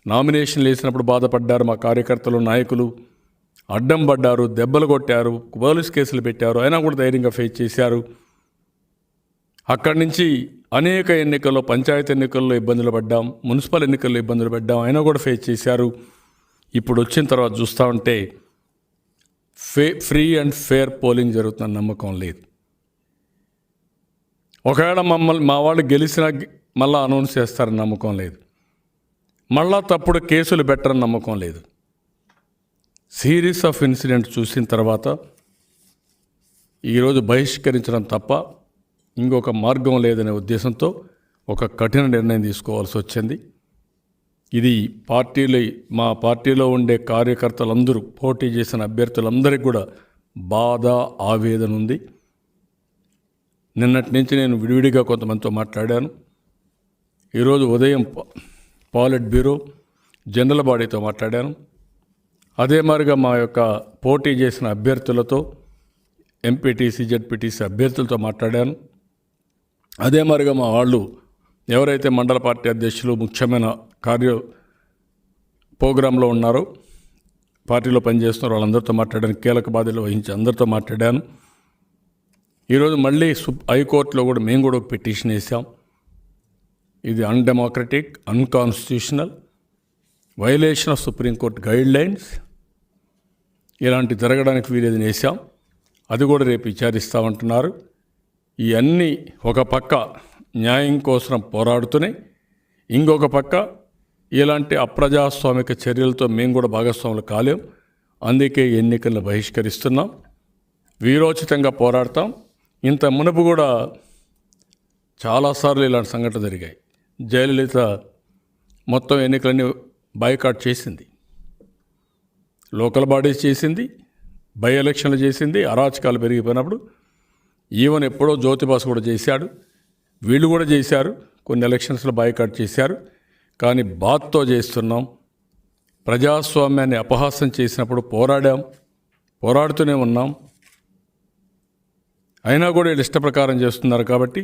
నామినేషన్లు వేసినప్పుడు బాధపడ్డారు మా కార్యకర్తలు, నాయకులు, అడ్డం పడ్డారు, దెబ్బలు కొట్టారు, పోలీస్ కేసులు పెట్టారు, అయినా కూడా ధైర్యంగా ఫేస్ చేశారు. అక్కడి నుంచి అనేక ఎన్నికల్లో, పంచాయతీ ఎన్నికల్లో ఇబ్బందులు పడ్డాం, మున్సిపల్ ఎన్నికల్లో ఇబ్బందులు పడ్డాం, అయినా కూడా ఫేస్ చేశారు. ఇప్పుడు వచ్చిన తర్వాత చూస్తూ ఉంటే ఫ్రీ అండ్ ఫేర్ పోలింగ్ జరుగుతున్న నమ్మకం లేదు. ఒకవేళ మా వాళ్ళు గెలిచినా మళ్ళీ అనౌన్స్ చేస్తారని నమ్మకం లేదు. మళ్ళా తప్పుడు కేసులు పెట్టరని నమ్మకం లేదు. సిరీస్ ఆఫ్ ఇన్సిడెంట్ చూసిన తర్వాత ఈరోజు బహిష్కరించడం తప్ప ఇంకొక మార్గం లేదనే ఉద్దేశంతో ఒక కఠిన నిర్ణయం తీసుకోవాల్సి వచ్చింది. ఇది మా పార్టీలో ఉండే కార్యకర్తలందరూ, పోటీ చేసిన అభ్యర్థులందరికీ కూడా బాధ, ఆవేదన ఉంది. నిన్నటి నుంచి నేను విడివిడిగా కొంతమందితో మాట్లాడాను. ఈరోజు ఉదయం పాలిట్ బ్యూరో, జనరల్ బాడీతో మాట్లాడాను. అదే మాదిరిగా మా యొక్క పోటీ చేసిన అభ్యర్థులతో, ఎంపీటీసీ, జెడ్పీటీసీ అభ్యర్థులతో మాట్లాడాను. అదే మాదిరిగా మా వాళ్ళు ఎవరైతే మండల పార్టీ అధ్యక్షులు, ముఖ్యమైన ప్రోగ్రాంలో ఉన్నారో, పార్టీలో పనిచేస్తున్నారో వాళ్ళందరితో మాట్లాడాను. కీలక బాధ్యతలు వహించి అందరితో మాట్లాడాను. ఈరోజు మళ్ళీ హైకోర్టులో కూడా మేము కూడా ఒక పిటిషన్ వేసాం. ఇది undemocratic, unconstitutional. Violation of supreme court guide lines ఇలాంటి జరగడానికి వీలేదని వేశాం. అది కూడా రేపు విచారిస్తామంటున్నారు. ఇవన్నీ ఒక పక్క న్యాయం కోసం పోరాడుతూనే ఇంకొక పక్క ఇలాంటి అప్రజాస్వామిక చర్యలతో మేము కూడా భాగస్వాములు కాలేం. అందుకే ఎన్నికలను బహిష్కరిస్తున్నాం, వీరోచితంగా పోరాడతాం. ఇంత మునుపు కూడా చాలాసార్లు ఇలాంటి సంఘటనలు జరిగాయి. జయలలిత మొత్తం ఎన్నికలన్నీ బాయ్కాట్ చేసింది, లోకల్ బాడీస్ చేసింది, బై ఎలక్షన్లు చేసింది. అరాచకాలు పెరిగిపోయినప్పుడు ఈవెన్ ఎప్పుడో జ్యోతిబాసు కూడా చేశాడు, వీళ్ళు కూడా చేశారు, కొన్ని ఎలక్షన్స్లో బాయ్కాట్ చేశారు. కానీ బాత్తో చేస్తున్నాం. ప్రజాస్వామ్యాన్ని అపహాస్యం చేసినప్పుడు పోరాడాం, పోరాడుతూనే ఉన్నాం. అయినా కూడా వీళ్ళు ఇష్ట ప్రకారం చేస్తున్నారు. కాబట్టి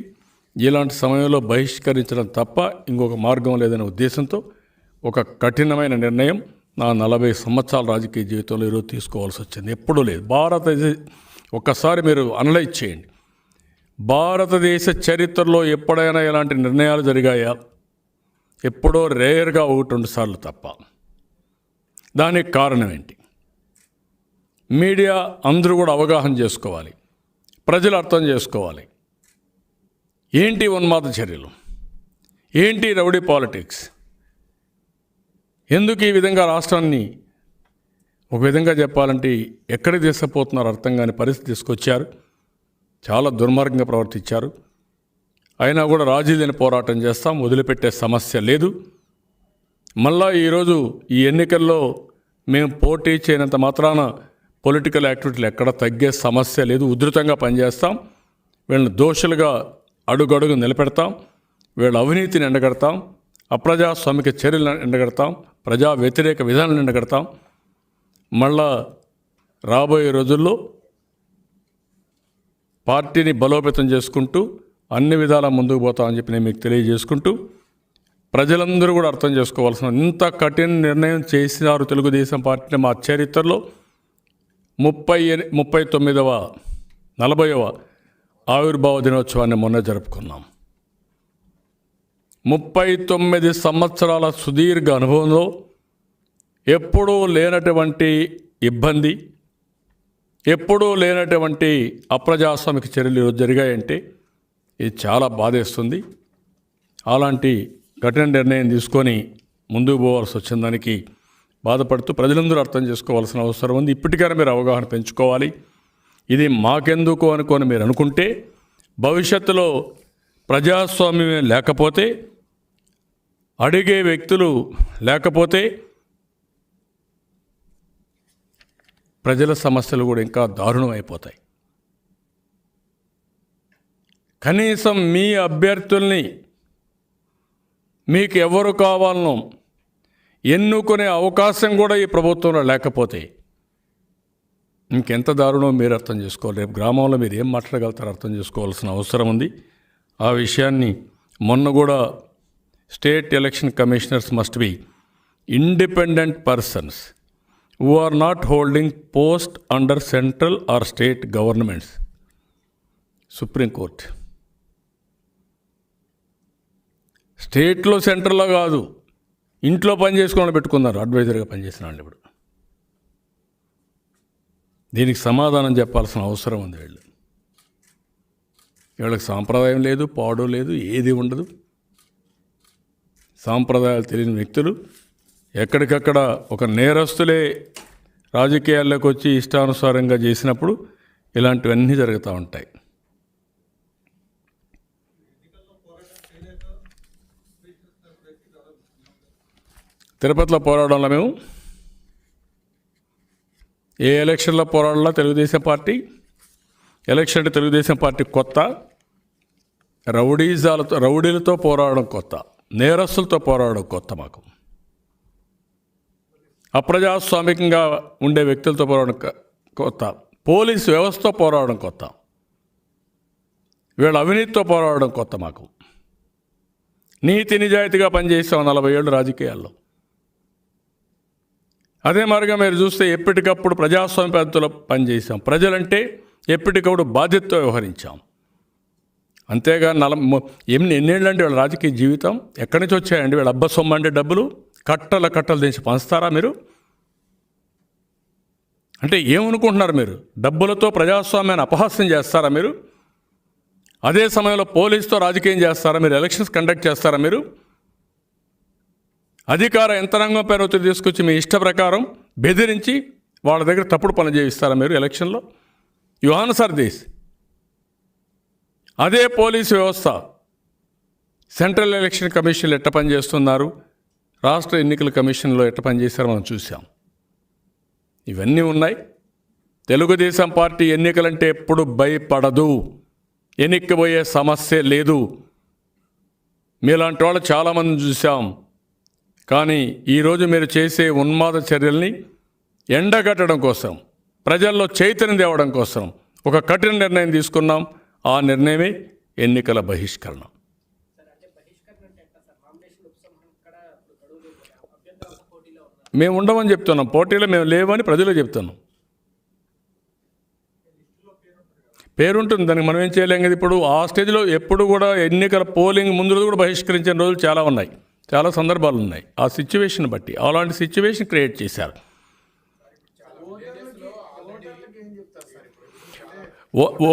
ఇలాంటి సమయంలో బహిష్కరించడం తప్ప ఇంకొక మార్గం లేదనే ఉద్దేశంతో ఒక కఠినమైన నిర్ణయం నా 40 సంవత్సరాల రాజకీయ జీవితంలో ఈరోజు తీసుకోవాల్సి వచ్చింది. ఎప్పుడూ లేదు. ఒక్కసారి మీరు అనలైజ్ చేయండి. భారతదేశ చరిత్రలో ఎప్పుడైనా ఇలాంటి నిర్ణయాలు జరిగాయా? ఎప్పుడో రేర్గా 1-2 సార్లు తప్ప. దానికి కారణం ఏంటి? మీడియా అందరూ కూడా అవగాహన చేసుకోవాలి, ప్రజలు అర్థం చేసుకోవాలి. ఏంటి ఉన్మాద చర్యలు, ఏంటి రౌడీ పాలిటిక్స్, ఎందుకు ఈ విధంగా రాష్ట్రాన్ని ఒక విధంగా చెప్పాలంటే ఎక్కడికి తీసుకుపోతున్నారో అర్థం కాని పరిస్థితి తీసుకొచ్చారు. చాలా దుర్మార్గంగా ప్రవర్తించారు. అయినా కూడా రాజీలేని పోరాటం చేస్తాం, వదిలిపెట్టే సమస్య లేదు. మళ్ళా ఈరోజు ఈ ఎన్నికల్లో మేము పోటీ చేయనంత మాత్రాన పొలిటికల్ యాక్టివిటీలు ఎక్కడ తగ్గే సమస్య లేదు. ఉధృతంగా పనిచేస్తాం. వీళ్ళని దోషులుగా అడుగడుగు నిలబెడతాం, వీళ్ళ అవినీతిని ఎండగడతాం, అప్రజాస్వామిక చర్యలను ఎండగడతాం, ప్రజా వ్యతిరేక విధానాలను ఎండగడతాం. మళ్ళా రాబోయే రోజుల్లో పార్టీని బలోపేతం చేసుకుంటూ అన్ని విధాలా ముందుకు పోతామని చెప్పి నేను మీకు తెలియజేసుకుంటూ, ప్రజలందరూ కూడా అర్థం చేసుకోవాల్సిన ఇంత కఠిన నిర్ణయం చేసినారు తెలుగుదేశం పార్టీని. మా చరిత్రలో 39వ 40వ ఆవిర్భావ దినోత్సవాన్ని మొన్న జరుపుకున్నాం. 39 సంవత్సరాల సుదీర్ఘ అనుభవంలో ఎప్పుడూ లేనటువంటి ఇబ్బంది, ఎప్పుడూ లేనటువంటి అప్రజాస్వామిక చర్యలు ఈరోజు జరిగాయంటే ఇది చాలా బాధేస్తుంది. అలాంటి కఠిన నిర్ణయం తీసుకొని ముందుకు పోవాల్సి వచ్చిన దానికి బాధపడుతూ ప్రజలందరూ అర్థం చేసుకోవాల్సిన అవసరం ఉంది. ఇప్పటికైనా మీరు అవగాహన పెంచుకోవాలి. ఇది మాకెందుకు అనుకొని మీరు అనుకుంటే భవిష్యత్తులో ప్రజాస్వామ్యం లేకపోతే, అడిగే వ్యక్తులు లేకపోతే ప్రజల సమస్యలు కూడా ఇంకా దారుణం అయిపోతాయి. కనీసం మీ అభ్యర్థుల్ని మీకు ఎవరు కావాలనో ఎన్నుకునే అవకాశం కూడా ఈ ప్రభుత్వంలో లేకపోతే ఇంకెంత దారుణం మీరు అర్థం చేసుకోవాలి. రేపు గ్రామంలో మీరు ఏం మాట్లాడగలుగుతారో అర్థం చేసుకోవాల్సిన అవసరం ఉంది. ఆ విషయాన్ని మొన్న కూడా state election commissioners must be independent persons who are not holding post under central or state governments. Supreme court స్టేట్లో సెంట్రల్లో కాదు, ఇంట్లో పని చేసుకోవాలని పెట్టుకున్నారు అడ్వైజర్గా పనిచేసిన వాళ్ళు. ఇప్పుడు దీనికి సమాధానం చెప్పాల్సిన అవసరం ఉంది. వీళ్ళకి సాంప్రదాయం లేదు, పాడు లేదు, ఏది ఉండదు. సాంప్రదాయాలు తెలియని వ్యక్తులు ఎక్కడికక్కడ ఒక నేరస్తులే రాజకీయాల్లోకి వచ్చి ఇష్టానుసారంగా చేసినప్పుడు ఇలాంటివన్నీ జరుగుతూ ఉంటాయి. తిరుపతిలో పోరాడంలో మేము ఏ ఎలక్షన్లో పోరాడాలో తెలుగుదేశం పార్టీ ఎలక్షన్ అంటే తెలుగుదేశం పార్టీ కొత్త, రౌడీలతో పోరాడడం కొత్త, నేరస్తులతో పోరాడడం కొత్త. మాకు అప్రజాస్వామికంగా ఉండే వ్యక్తులతో పోరాడడం కొత్త, పోలీసు వ్యవస్థతో పోరాడడం కొత్త, వీళ్ళ అవినీతితో పోరాడడం కొత్త. మాకు నీతి నిజాయితీగా పనిచేసాం 40 ఏళ్ళు రాజకీయాల్లో. అదే మార్గం మీరు చూస్తే ఎప్పటికప్పుడు ప్రజాస్వామ్య పద్ధతిలో పనిచేసాం. ప్రజలంటే ఎప్పటికప్పుడు బాధ్యతతో వ్యవహరించాం. అంతేగా ఎన్నేళ్ళు అంటే వీళ్ళ రాజకీయ జీవితం ఎక్కడి నుంచి వచ్చాయండి? వీళ్ళ అబ్బ సొమ్ము అంటే డబ్బులు కట్టలు కట్టలు దించి పంచుతారా మీరు? అంటే ఏమనుకుంటున్నారు మీరు? డబ్బులతో ప్రజాస్వామ్యాన్ని అపహాస్యం చేస్తారా మీరు? అదే సమయంలో పోలీసుతో రాజకీయం చేస్తారా మీరు? ఎలక్షన్స్ కండక్ట్ చేస్తారా మీరు? అధికార యంత్రాంగం పైన ఒత్తిడి తీసుకొచ్చి మీ ఇష్ట ప్రకారం బెదిరించి వాళ్ళ దగ్గర తప్పుడు పనులు చేయిస్తారా మీరు ఎలక్షన్లో? You answer this. అదే పోలీసు వ్యవస్థ సెంట్రల్ ఎలక్షన్ కమిషన్లు ఎట్ట పనిచేస్తున్నారు, రాష్ట్ర ఎన్నికల కమిషన్లో ఎట్ట పనిచేస్తారో మనం చూసాం. ఇవన్నీ ఉన్నాయి. తెలుగుదేశం పార్టీ ఎన్నికలంటే ఎప్పుడు భయపడదు, ఎన్నికపోయే సమస్య లేదు. మీలాంటి వాళ్ళు చాలామంది చూసాం. కానీ ఈరోజు మీరు చేసే ఉన్మాద చర్యల్ని ఎండగట్టడం కోసం, ప్రజల్లో చైతన్యం తేవడం కోసం ఒక కఠిన నిర్ణయం తీసుకున్నాం. ఆ నిర్ణయమే ఎన్నికల బహిష్కరణ. మేము ఉండమని చెప్తున్నాం, పోటీలో మేము లేవని ప్రజలకు చెప్తున్నాం. పేరుంటుంది, దానికి మనం ఏం చేయలేం కదా. ఇప్పుడు ఆ స్టేజ్లో ఎప్పుడు కూడా ఎన్నికల పోలింగ్ ముందు కూడా బహిష్కరించిన రోజులు చాలా ఉన్నాయి, చాలా సందర్భాలు ఉన్నాయి. ఆ సిచ్యువేషన్ బట్టి అలాంటి సిచ్యువేషన్ క్రియేట్ చేశారు.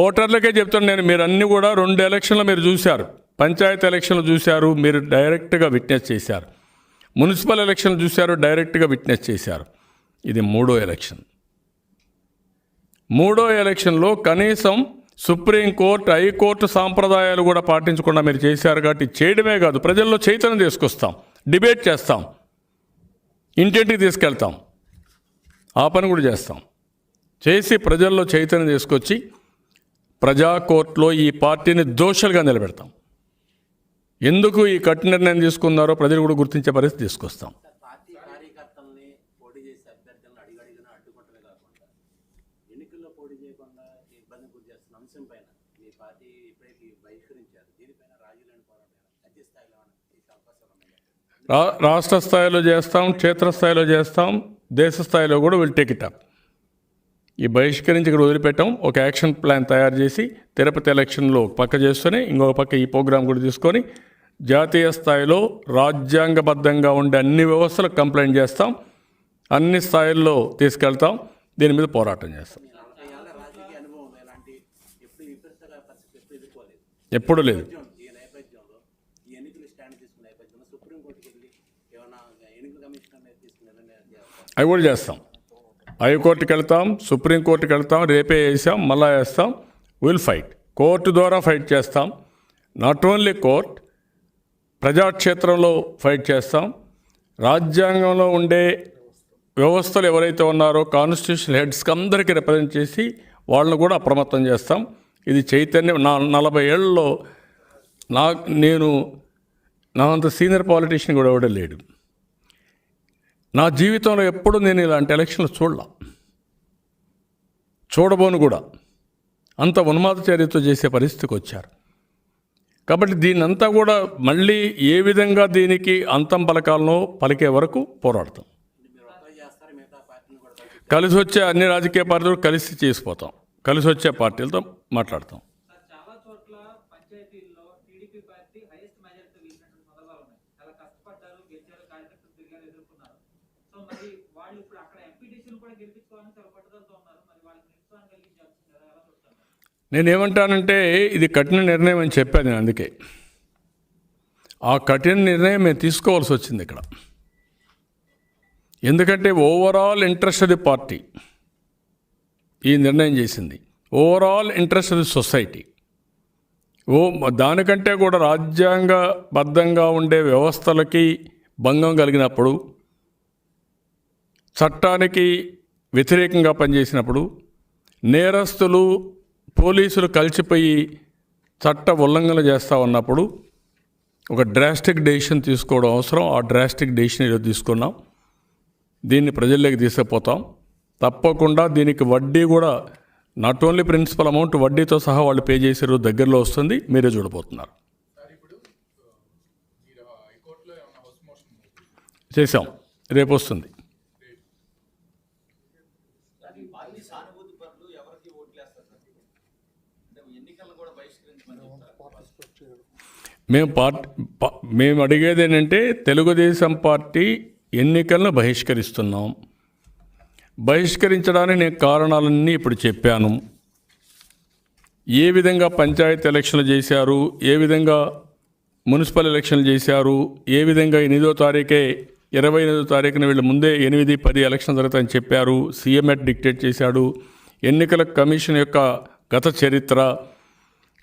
ఓటర్లకే చెప్తాను నేను, మీరు అన్నీ కూడా 2 ఎలక్షన్లు మీరు చూశారు. పంచాయతీ ఎలక్షన్లు చూశారు, మీరు డైరెక్ట్గా విట్నెస్ చేశారు. మున్సిపల్ ఎలక్షన్లు చూశారు, డైరెక్ట్గా విట్నెస్ చేశారు. ఇది 3వ ఎలక్షన్. 3వ ఎలక్షన్లో కనీసం సుప్రీంకోర్టు, హైకోర్టు సాంప్రదాయాలు కూడా పాటించకుండా మీరు చేశారు. కాబట్టి చేయడమే కాదు, ప్రజల్లో చైతన్యం తీసుకొస్తాం, డిబేట్ చేస్తాం, ఇంటింటికి తీసుకెళ్తాం, ఆ పని కూడా చేస్తాం. చేసి ప్రజల్లో చైతన్యం తీసుకొచ్చి ప్రజా కోర్టులో ఈ పార్టీని దోషులుగా నిలబెడతాం. ఎందుకు ఈ కఠిన నిర్ణయం తీసుకున్నారో ప్రజలు కూడా గుర్తించే పరిస్థితి తీసుకొస్తాం. పార్టీ కార్యకర్తల్ని పోటీ చేసే అభ్యర్థులను అడిగడిగిన అడ్డుకుంటమే కాకుండా ఎన్నికల్లో పోటీ చేయకుండా ఇబ్బంది గురి చేస్తున్న అంశం పైన మీ పార్టీ ఇప్పటికీ బహిష్కరించారు. దీనిపైన రాజీలేని పోరాటం జాతీయ స్థాయిలో చేసే అవకాశాలు ఉన్నాయి. రాష్ట్ర స్థాయిలో చేస్తాం, క్షేత్రస్థాయిలో చేస్తాం, దేశ స్థాయిలో కూడా విల్ టేక్ ఇట్ అప్. ఈ బహిష్కరించి ఇక్కడ వదిలిపెట్టాం. ఒక యాక్షన్ ప్లాన్ తయారు చేసి తిరుపతి ఎలక్షన్లో ఒక పక్క చేస్తూనే ఇంకొక పక్క ఈ ప్రోగ్రాం కూడా తీసుకొని జాతీయ స్థాయిలో రాజ్యాంగబద్ధంగా ఉండే అన్ని వ్యవస్థలకు కంప్లైంట్ చేస్తాం, అన్ని స్థాయిల్లో తీసుకెళ్తాం, దీని మీద పోరాటం చేస్తాం. రాజకీయ అనుభవం ఎలాంటి ఎప్పుడు విపరీతంగా పరిస్థితి ఎదుర్కోలేదు, ఎప్పుడు లేదు. ఈ నేపథ్యంలో ఈ ఎన్నికలు స్టాండ్ తీసుకున్న నేపథ్యంలో సుప్రీంకోర్టుకి వెళ్ళి ఏమైనా ఎన్నికల కమిషన్ తీసుకున్న నిర్ణయం అవి కూడా చేస్తాం. హైకోర్టుకి వెళ్తాం, సుప్రీంకోర్టుకి వెళ్తాం, రేపే వేసాం, మళ్ళా వేస్తాం. Will fight. కోర్టు ద్వారా ఫైట్ చేస్తాం. నాట్ ఓన్లీ కోర్ట్, ప్రజాక్షేత్రంలో ఫైట్ చేస్తాం. రాజ్యాంగంలో ఉండే వ్యవస్థలు ఎవరైతే ఉన్నారో కాన్స్టిట్యూషన్ హెడ్స్కి అందరికీ రిప్రజెంట్ చేసి వాళ్ళని కూడా అప్రమత్తం చేస్తాం. ఇది చైతన్యం. 40 ఏళ్ళలో నా అంత సీనియర్ పాలిటీషియన్ కూడా ఎవడే లేడు. నా జీవితంలో ఎప్పుడు నేను ఇలాంటి ఎలక్షన్లు చూడబోను కూడా. అంత ఉన్మాద చర్యతో చేసే పరిస్థితికి వచ్చారు. కాబట్టి దీన్నంతా కూడా మళ్ళీ ఏ విధంగా దీనికి అంతం పలకాలనో పలికే వరకు పోరాడతాం. కలిసి వచ్చే అన్ని రాజకీయ పార్టీలు కలిసి చేసిపోతాం, కలిసి వచ్చే పార్టీలతో మాట్లాడతాం. చాలా చోట్ల పంచాయతీల్లో టీడీపీ పార్టీ హైయెస్ట్ మెజారిటీ గెలిచినటువంటి సందర్భాలు ఉన్నాయి. చాలా కష్టపడ్డారు, గెలిచారు, కార్యకర్తలు తిరిగారు, ఎదుర్కొన్నారు. సో మరి వాళ్ళు ఇప్పుడు అక్కడ ఎంపీటీసీని కూడా గెలిపించుకోవాలని చాలా పట్టుదలతో ఉన్నారు. మరి వాళ్ళకి నిరుత్సాహం కలిగించాల్సింది కదా, ఎలా చూస్తారు? నేనేమంటానంటే ఇది కఠిన నిర్ణయం అని చెప్పాను నేను. అందుకే ఆ కఠిన నిర్ణయం మేము తీసుకోవాల్సి వచ్చింది ఇక్కడ. ఎందుకంటే overall interest of the party ఈ నిర్ణయం చేసింది, overall interest of the society. దానికంటే కూడా రాజ్యాంగబద్ధంగా ఉండే వ్యవస్థలకి భంగం కలిగినప్పుడు, చట్టానికి వ్యతిరేకంగా పనిచేసినప్పుడు, నేరస్తులు పోలీసులు కలిసిపోయి చట్ట ఉల్లంఘన చేస్తూ ఉన్నప్పుడు ఒక డ్రాస్టిక్ డెసిషన్ తీసుకోవడం అవసరం. ఆ డ్రాస్టిక్ డెసిషన్ ఈరోజు తీసుకున్నాం. దీన్ని ప్రజల్లోకి తీసుకుపోతాం. తప్పకుండా దీనికి వడ్డీ కూడా నాట్ ఓన్లీ ప్రిన్సిపల్ అమౌంట్, వడ్డీతో సహా వాళ్ళు పే చేసే రోజు దగ్గరలో వస్తుంది. మీరే చూడబోతున్నారు. చేసాం, రేపు వస్తుంది. మేము అడిగేది ఏంటంటే తెలుగుదేశం పార్టీ ఎన్నికలను బహిష్కరిస్తున్నాం. బహిష్కరించడానికి నేను కారణాలన్నీ ఇప్పుడు చెప్పాను. ఏ విధంగా పంచాయతీ ఎలక్షన్లు చేశారు, ఏ విధంగా మున్సిపల్ ఎలక్షన్లు చేశారు, ఏ విధంగా 8వ తారీఖే 28వ తారీఖున వీళ్ళు ముందే 8-10 ఎలక్షన్ జరుగుతాయని చెప్పారు. సీఎంఎట్ డిక్టేట్ చేశాడు. ఎన్నికల కమిషన్ యొక్క గత చరిత్ర,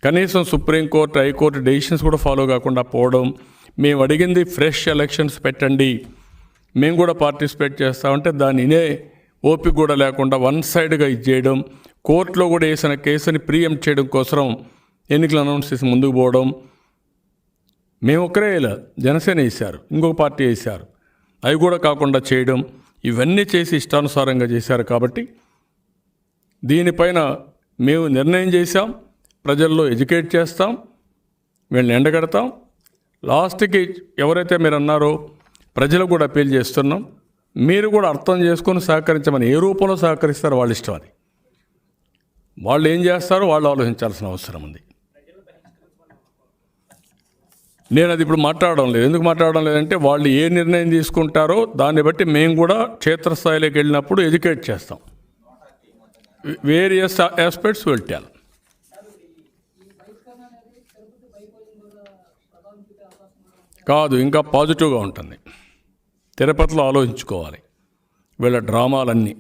కనీసం సుప్రీంకోర్టు హైకోర్టు డెసిషన్స్ కూడా ఫాలో కాకుండా పోవడం, మేము అడిగింది ఫ్రెష్ ఎలక్షన్స్ పెట్టండి, మేము కూడా పార్టిసిపేట్ చేస్తామంటే దానినే ఓపిక కూడా లేకుండా వన్ సైడ్గా ఇచ్చేయడం, కోర్టులో కూడా వేసిన కేసుని ప్రీఎంప్ట్ చేయడం కోసం ఎన్నికలు అనౌన్స్ చేసి ముందుకు పోవడం. మేము ఒక్కరే ఇలా జనసేన వేశారు, ఇంకొక పార్టీ వేశారు, అవి కూడా కాకుండా చేయడం, ఇవన్నీ చేసి ఇష్టానుసారంగా చేశారు. కాబట్టి దీనిపైన మేము నిర్ణయం చేశాం, ప్రజల్లో ఎడ్యుకేట్ చేస్తాం, వీళ్ళని ఎండగడతాం. లాస్ట్కి ఎవరైతే మీరు అన్నారో ప్రజలకు కూడా అప్పీల్ చేస్తున్నాం, మీరు కూడా అర్థం చేసుకొని సహకరించమని. ఏ రూపంలో సహకరిస్తారో వాళ్ళ ఇష్టం, అది వాళ్ళు ఏం చేస్తారో వాళ్ళు ఆలోచించాల్సిన అవసరం ఉంది. నేను అది ఇప్పుడు మాట్లాడడం లేదు. ఎందుకు మాట్లాడడం లేదంటే వాళ్ళు ఏ నిర్ణయం తీసుకుంటారో దాన్ని బట్టి మేము కూడా క్షేత్రస్థాయిలోకి వెళ్ళినప్పుడు ఎడ్యుకేట్ చేస్తాం. Various aspects will tell. కాదు, ఇంకా పాజిటివ్గా ఉంటుంది. తిరుపతిలో ఆలోచించుకోవాలి వీళ్ళ డ్రామాలన్నీ.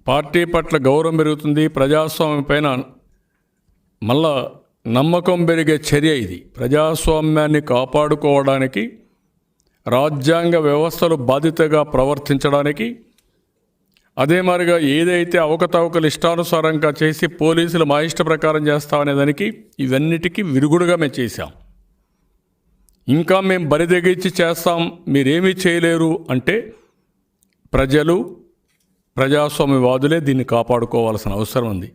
పార్టీ పట్ల గౌరవం పెరుగుతుంది, ప్రజాస్వామ్యం పైన మళ్ళా నమ్మకం పెరిగే చర్య ఇది. ప్రజాస్వామ్యాన్ని కాపాడుకోవడానికి, రాజ్యాంగ వ్యవస్థలు బాధ్యతగా ప్రవర్తించడానికి, అదే మాదిరిగా ఏదైతే అవకతవకలు ఇష్టానుసారంగా చేసి పోలీసులు మా ఇష్ట ప్రకారం చేస్తామనే దానికి ఇవన్నిటికీ విరుగుడుగా మేము చేశాం. ఇంకా మేము బరిదెగించి చేస్తాం, మీరేమీ చేయలేరు అంటే ప్రజలు, ప్రజాస్వామ్యవాదులే దీన్ని కాపాడుకోవాల్సిన అవసరం ఉంది.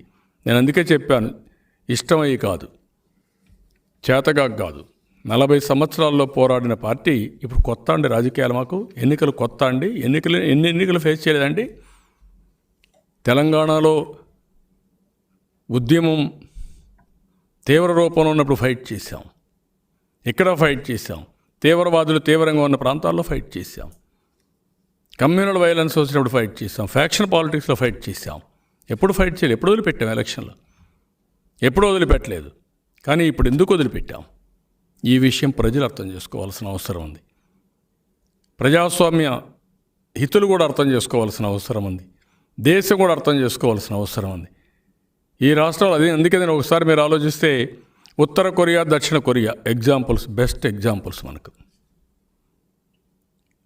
నేను అందుకే చెప్పాను, ఇష్టమయ్యి కాదు, చేతగా కాదు. 40 సంవత్సరాల్లో పోరాడిన పార్టీ ఇప్పుడు కొత్త అండి రాజకీయాలు. మాకు ఎన్నికలు కొత్త అండి. ఎన్ని ఎన్నికలు ఫేస్ చేయలేదండి. తెలంగాణలో ఉద్యమం తీవ్ర రూపంలో ఉన్నప్పుడు ఫైట్ చేశాం, ఇక్కడ ఫైట్ చేశాం, తీవ్రవాదులు తీవ్రంగా ఉన్న ప్రాంతాల్లో ఫైట్ చేశాం, కమ్యూనల్ వైలెన్స్ వచ్చినప్పుడు ఫైట్ చేశాం, ఫ్యాక్షన్ పాలిటిక్స్లో ఫైట్ చేశాం. ఎప్పుడు ఫైట్ చేయలేదు, ఎప్పుడు వదిలిపెట్టాం ఎలక్షన్లో, ఎప్పుడు వదిలిపెట్టలేదు. కానీ ఇప్పుడు ఎందుకు వదిలిపెట్టాం? ఈ విషయం ప్రజలు అర్థం చేసుకోవాల్సిన అవసరం ఉంది. ప్రజాస్వామ్య హితులు కూడా అర్థం చేసుకోవాల్సిన అవసరం ఉంది. దేశం కూడా అర్థం చేసుకోవాల్సిన అవసరం ఉంది. ఈ రాష్ట్రాలు అదే, అందుకే నేను ఒకసారి మీరు ఆలోచిస్తే ఉత్తర కొరియా, దక్షిణ కొరియా ఎగ్జాంపుల్స్, బెస్ట్ ఎగ్జాంపుల్స్ మనకు.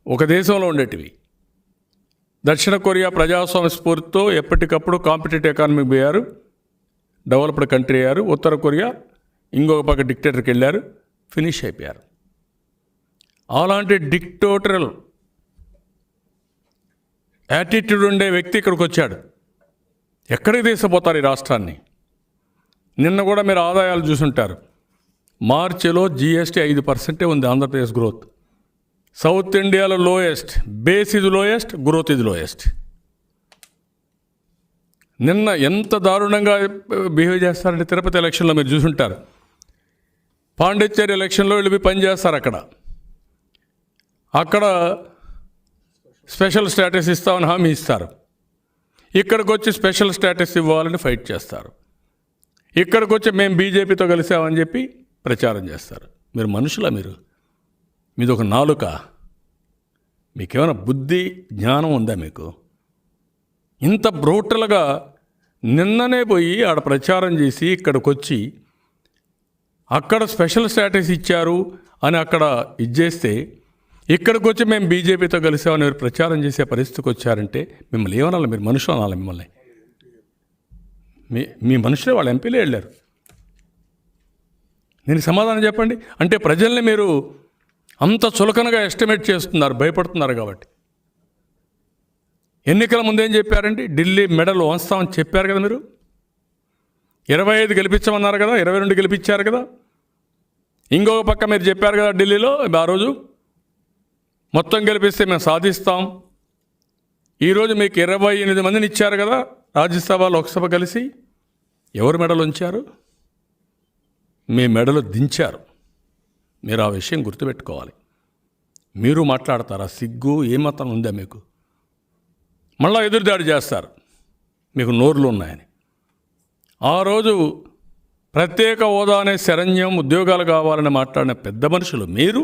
ఒక దేశంలో ఉండేటివి. దక్షిణ కొరియా ప్రజాస్వామ్య స్ఫూర్తితో ఎప్పటికప్పుడు కాంపిటేటివ్ ఎకానమీ పోయారు, డెవలప్డ్ కంట్రీ అయ్యారు. ఉత్తర కొరియా ఇంకొక పక్క డిక్టేటర్కి వెళ్ళారు, ఫినిష్ అయిపోయారు. అలాంటి డిక్టేటరల్ యాటిట్యూడ్ ఉండే వ్యక్తి ఇక్కడికి వచ్చాడు. ఎక్కడికి తీసుకుపోతారు ఈ రాష్ట్రాన్ని? నిన్న కూడా మీరు ఆదాయాలు చూసుంటారు. మార్చిలో జీఎస్టీ 5% ఉంది ఆంధ్రప్రదేశ్ గ్రోత్. సౌత్ ఇండియాలో లోయెస్ట్, బేస్ ఇది లోయెస్ట్, గ్రోత్ ఇది లోయెస్ట్. నిన్న ఎంత దారుణంగా బిహేవ్ చేస్తారంటే తిరుపతి ఎలక్షన్లో మీరు చూసుంటారు. పాండిచ్చేరి ఎలక్షన్లో వెళ్ళి పనిచేస్తారు. అక్కడ స్పెషల్ స్టేటస్ ఇస్తామని హామీ ఇస్తారు. ఇక్కడికి వచ్చి స్పెషల్ స్టేటస్ ఇవ్వాలని ఫైట్ చేస్తారు. ఇక్కడికి వచ్చి మేము బీజేపీతో కలిసామని చెప్పి ప్రచారం చేస్తారు. మీరు మనుషులా? మీది ఒక నాలుక? మీకేమైనా బుద్ధి జ్ఞానం ఉందా మీకు? ఇంత బ్రూటల్గా నిన్ననే పోయి ఆడ ప్రచారం చేసి ఇక్కడికి వచ్చి అక్కడ స్పెషల్ స్టేటస్ ఇచ్చారు అని అక్కడ ఇచ్చేస్తే ఇక్కడికి వచ్చి మేము బీజేపీతో కలిసామని ప్రచారం చేసే పరిస్థితికి వచ్చారంటే మిమ్మల్ని ఏమనాలి? మీరు మనుషులు అనాలి మిమ్మల్ని. మీ మనుషులే, వాళ్ళ ఎంపీలే వెళ్ళారు. దీనికి సమాధానం చెప్పండి. అంటే ప్రజల్ని మీరు అంత చులకనగా ఎస్టిమేట్ చేస్తున్నారు, భయపడుతున్నారు. కాబట్టి ఎన్నికల ముందేం చెప్పారండి? ఢిల్లీ మెడల్ వంచుతామని చెప్పారు కదా మీరు. 25 గెలిపించమన్నారు కదా, 22 గెలిపించారు కదా. ఇంకొక పక్క మీరు చెప్పారు కదా ఢిల్లీలో ఆ రోజు, మొత్తం గెలిపిస్తే మేము సాధిస్తాం. ఈరోజు మీకు 28 మందిని ఇచ్చారు కదా రాజ్యసభ, లోక్సభ కలిసి. ఎవరు మెడలు ఉంచారు? మీ మెడలు దించారు. మీరు ఆ విషయం గుర్తుపెట్టుకోవాలి. మీరు మాట్లాడతారా? సిగ్గు ఏమాత్రం ఉందా మీకు? మళ్ళా ఎదురుదాడి చేస్తారు మీకు నోర్లు ఉన్నాయని. ఆ రోజు ప్రత్యేక హోదా అనే శరణ్యం, ఉద్యోగాలు కావాలని మాట్లాడిన పెద్ద మనుషులు మీరు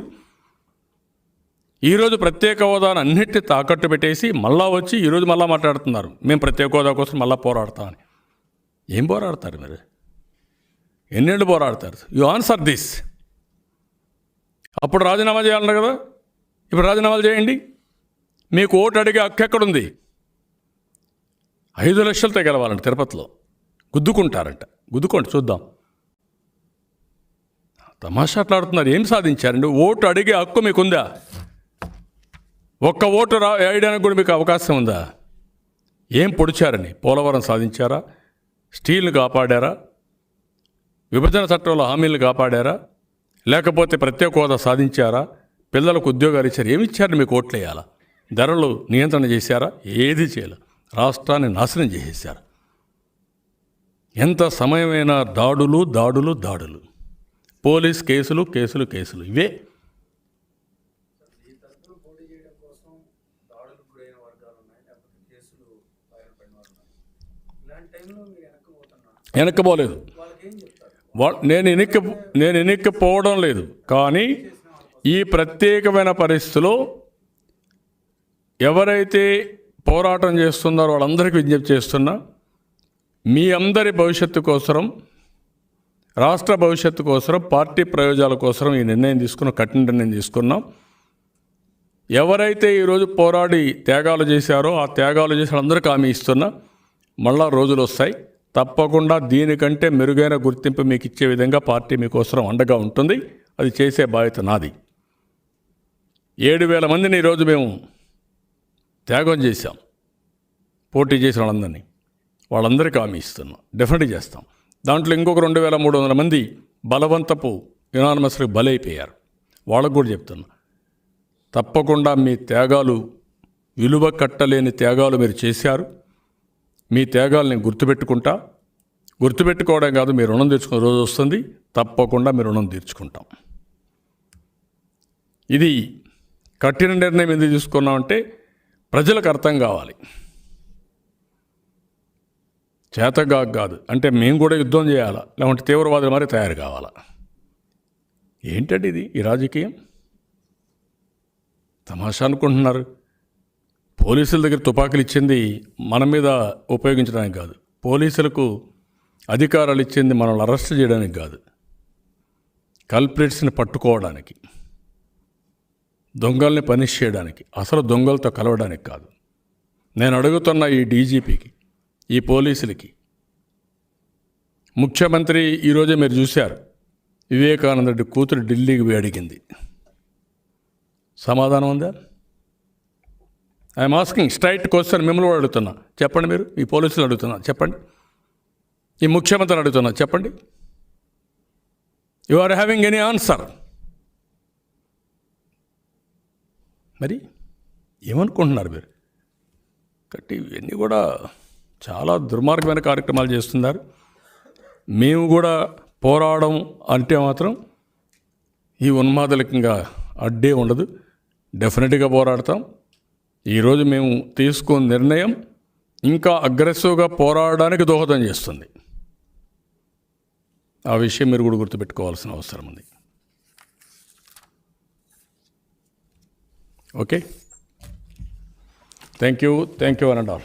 ఈరోజు ప్రత్యేక హోదాను అన్నిటిని తాకట్టు పెట్టేసి మళ్ళా వచ్చి ఈరోజు మళ్ళా మాట్లాడుతున్నారు మేము ప్రత్యేక హోదా కోసం మళ్ళా పోరాడతామని. ఏం పోరాడతారు మీరు? ఎన్నేళ్ళు పోరాడతారు? You answer this. అప్పుడు రాజీనామా చేయాలన్నారు కదా, ఇప్పుడు రాజీనామాలు చేయండి. మీకు ఓటు అడిగే హక్కు ఎక్కడుంది? 5 లక్షలతో గెలవాలంట తిరుపతిలో. గుద్దుకుంటారంట. గుద్దుకోండి చూద్దాం. తమాషాట్లాడుతున్నారు. ఏం సాధించారండి? ఓటు అడిగే హక్కు మీకుందా? ఒక్క ఓటు వేయడానికి కూడా మీకు అవకాశం ఉందా? ఏం పొడిచారని? పోలవరం సాధించారా? స్టీల్ని కాపాడారా? విభజన చట్టంలో హామీలను కాపాడారా? లేకపోతే ప్రత్యేక హోదా సాధించారా? పిల్లలకు ఉద్యోగాలు ఇచ్చారు? ఏమి ఇచ్చారని మీకు ఓట్లు వేయాలా? ధరలు నియంత్రణ చేశారా? ఏది చేయలే. రాష్ట్రాన్ని నాశనం చేసేశారు. ఎంత సమయమైన దాడులు దాడులు దాడులు, పోలీస్ కేసులు కేసులు కేసులు ఇవే. వెనక్కిపోలేదు. నేను వెనక్కిపోవడం లేదు. కానీ ఈ ప్రత్యేకమైన పరిస్థితిలో ఎవరైతే పోరాటం చేస్తున్నారో వాళ్ళందరికీ విజ్ఞప్తి చేస్తున్నా, మీ అందరి భవిష్యత్తు కోసరం, రాష్ట్ర భవిష్యత్తు కోసరం, పార్టీ ప్రయోజనాల కోసరం ఈ నిర్ణయం తీసుకున్నాం, కఠిన నిర్ణయం తీసుకున్నాం. ఎవరైతే ఈరోజు పోరాడి త్యాగాలు చేశారో ఆ త్యాగాలు చేసిన అందరికీ హామీ ఇస్తున్నా, మళ్ళా రోజులు వస్తాయి. తప్పకుండా దీనికంటే మెరుగైన గుర్తింపు మీకు ఇచ్చే విధంగా పార్టీ మీకోసం అండగా ఉంటుంది. అది చేసే బాధ్యత నాది. 7,000 మందిని ఈరోజు మేము త్యాగం చేశాం. పోటీ చేసిన వాళ్ళందరినీ, వాళ్ళందరికీ హామీ ఇస్తున్నాం. డెఫినెట్గా చేస్తాం. దాంట్లో ఇంకొక 2,300 మంది బలవంతపు యునానిమస్కి బలైపోయారు. వాళ్ళకు కూడా చెప్తున్నా, తప్పకుండా మీ త్యాగాలు విలువ కట్టలేని త్యాగాలు మీరు చేశారు. మీ త్యాగాలని గుర్తుపెట్టుకుంటా. గుర్తుపెట్టుకోవడం కాదు, మీ రుణం తీర్చుకునే రోజు వస్తుంది. తప్పకుండా మీ రుణం తీర్చుకుంటాం. ఇది కఠిన నిర్ణయం ఎందుకు తీసుకున్నామంటే ప్రజలకు అర్థం కావాలి. చేతగా కాదు అంటే మేము కూడా యుద్ధం చేయాలా, లేకుంటే తీవ్రవాదులు మరి తయారు కావాలా? ఏంటండి ఇది? ఈ రాజకీయం తమాషా అనుకుంటున్నారు. పోలీసుల దగ్గర తుపాకులు ఇచ్చింది మన మీద ఉపయోగించడానికి కాదు. పోలీసులకు అధికారాలు ఇచ్చింది మనల్ని అరెస్ట్ చేయడానికి కాదు, కల్ప్రిట్స్ని పట్టుకోవడానికి, దొంగల్ని పనిష్ చేయడానికి, అసలు దొంగలతో కలవడానికి కాదు. నేను అడుగుతున్న ఈ డీజీపీకి, ఈ పోలీసులకి, ముఖ్యమంత్రి ఈరోజే మీరు చూశారు, వివేకానంద రెడ్డి కూతురు ఢిల్లీకి పోయి అడిగింది. సమాధానం ఉందా? I'm asking straight question. మిమ్మల్ని కూడా అడుగుతున్నా, చెప్పండి. మీరు ఈ పోలీసులు అడుగుతున్నా, చెప్పండి. ఈ ముఖ్యమంత్రిని అడుగుతున్నా, చెప్పండి. You are having any answer? మరి ఏమనుకుంటున్నారు మీరు? కాబట్టి ఇవన్నీ కూడా చాలా దుర్మార్గమైన కార్యక్రమాలు చేస్తున్నారు. మేము కూడా పోరాడడం అంటే మాత్రం ఈ ఉన్మాదులకి ఇంకా అడ్డే ఉండదు. డెఫినెట్గా పోరాడతాం. ఈరోజు మేము తీసుకున్న నిర్ణయం ఇంకా అగ్రెసివ్గా పోరాడడానికి దోహదం చేస్తుంది. ఆ విషయం మీరు కూడా గుర్తుపెట్టుకోవాల్సిన అవసరం ఉంది. Okay, thank you one and all.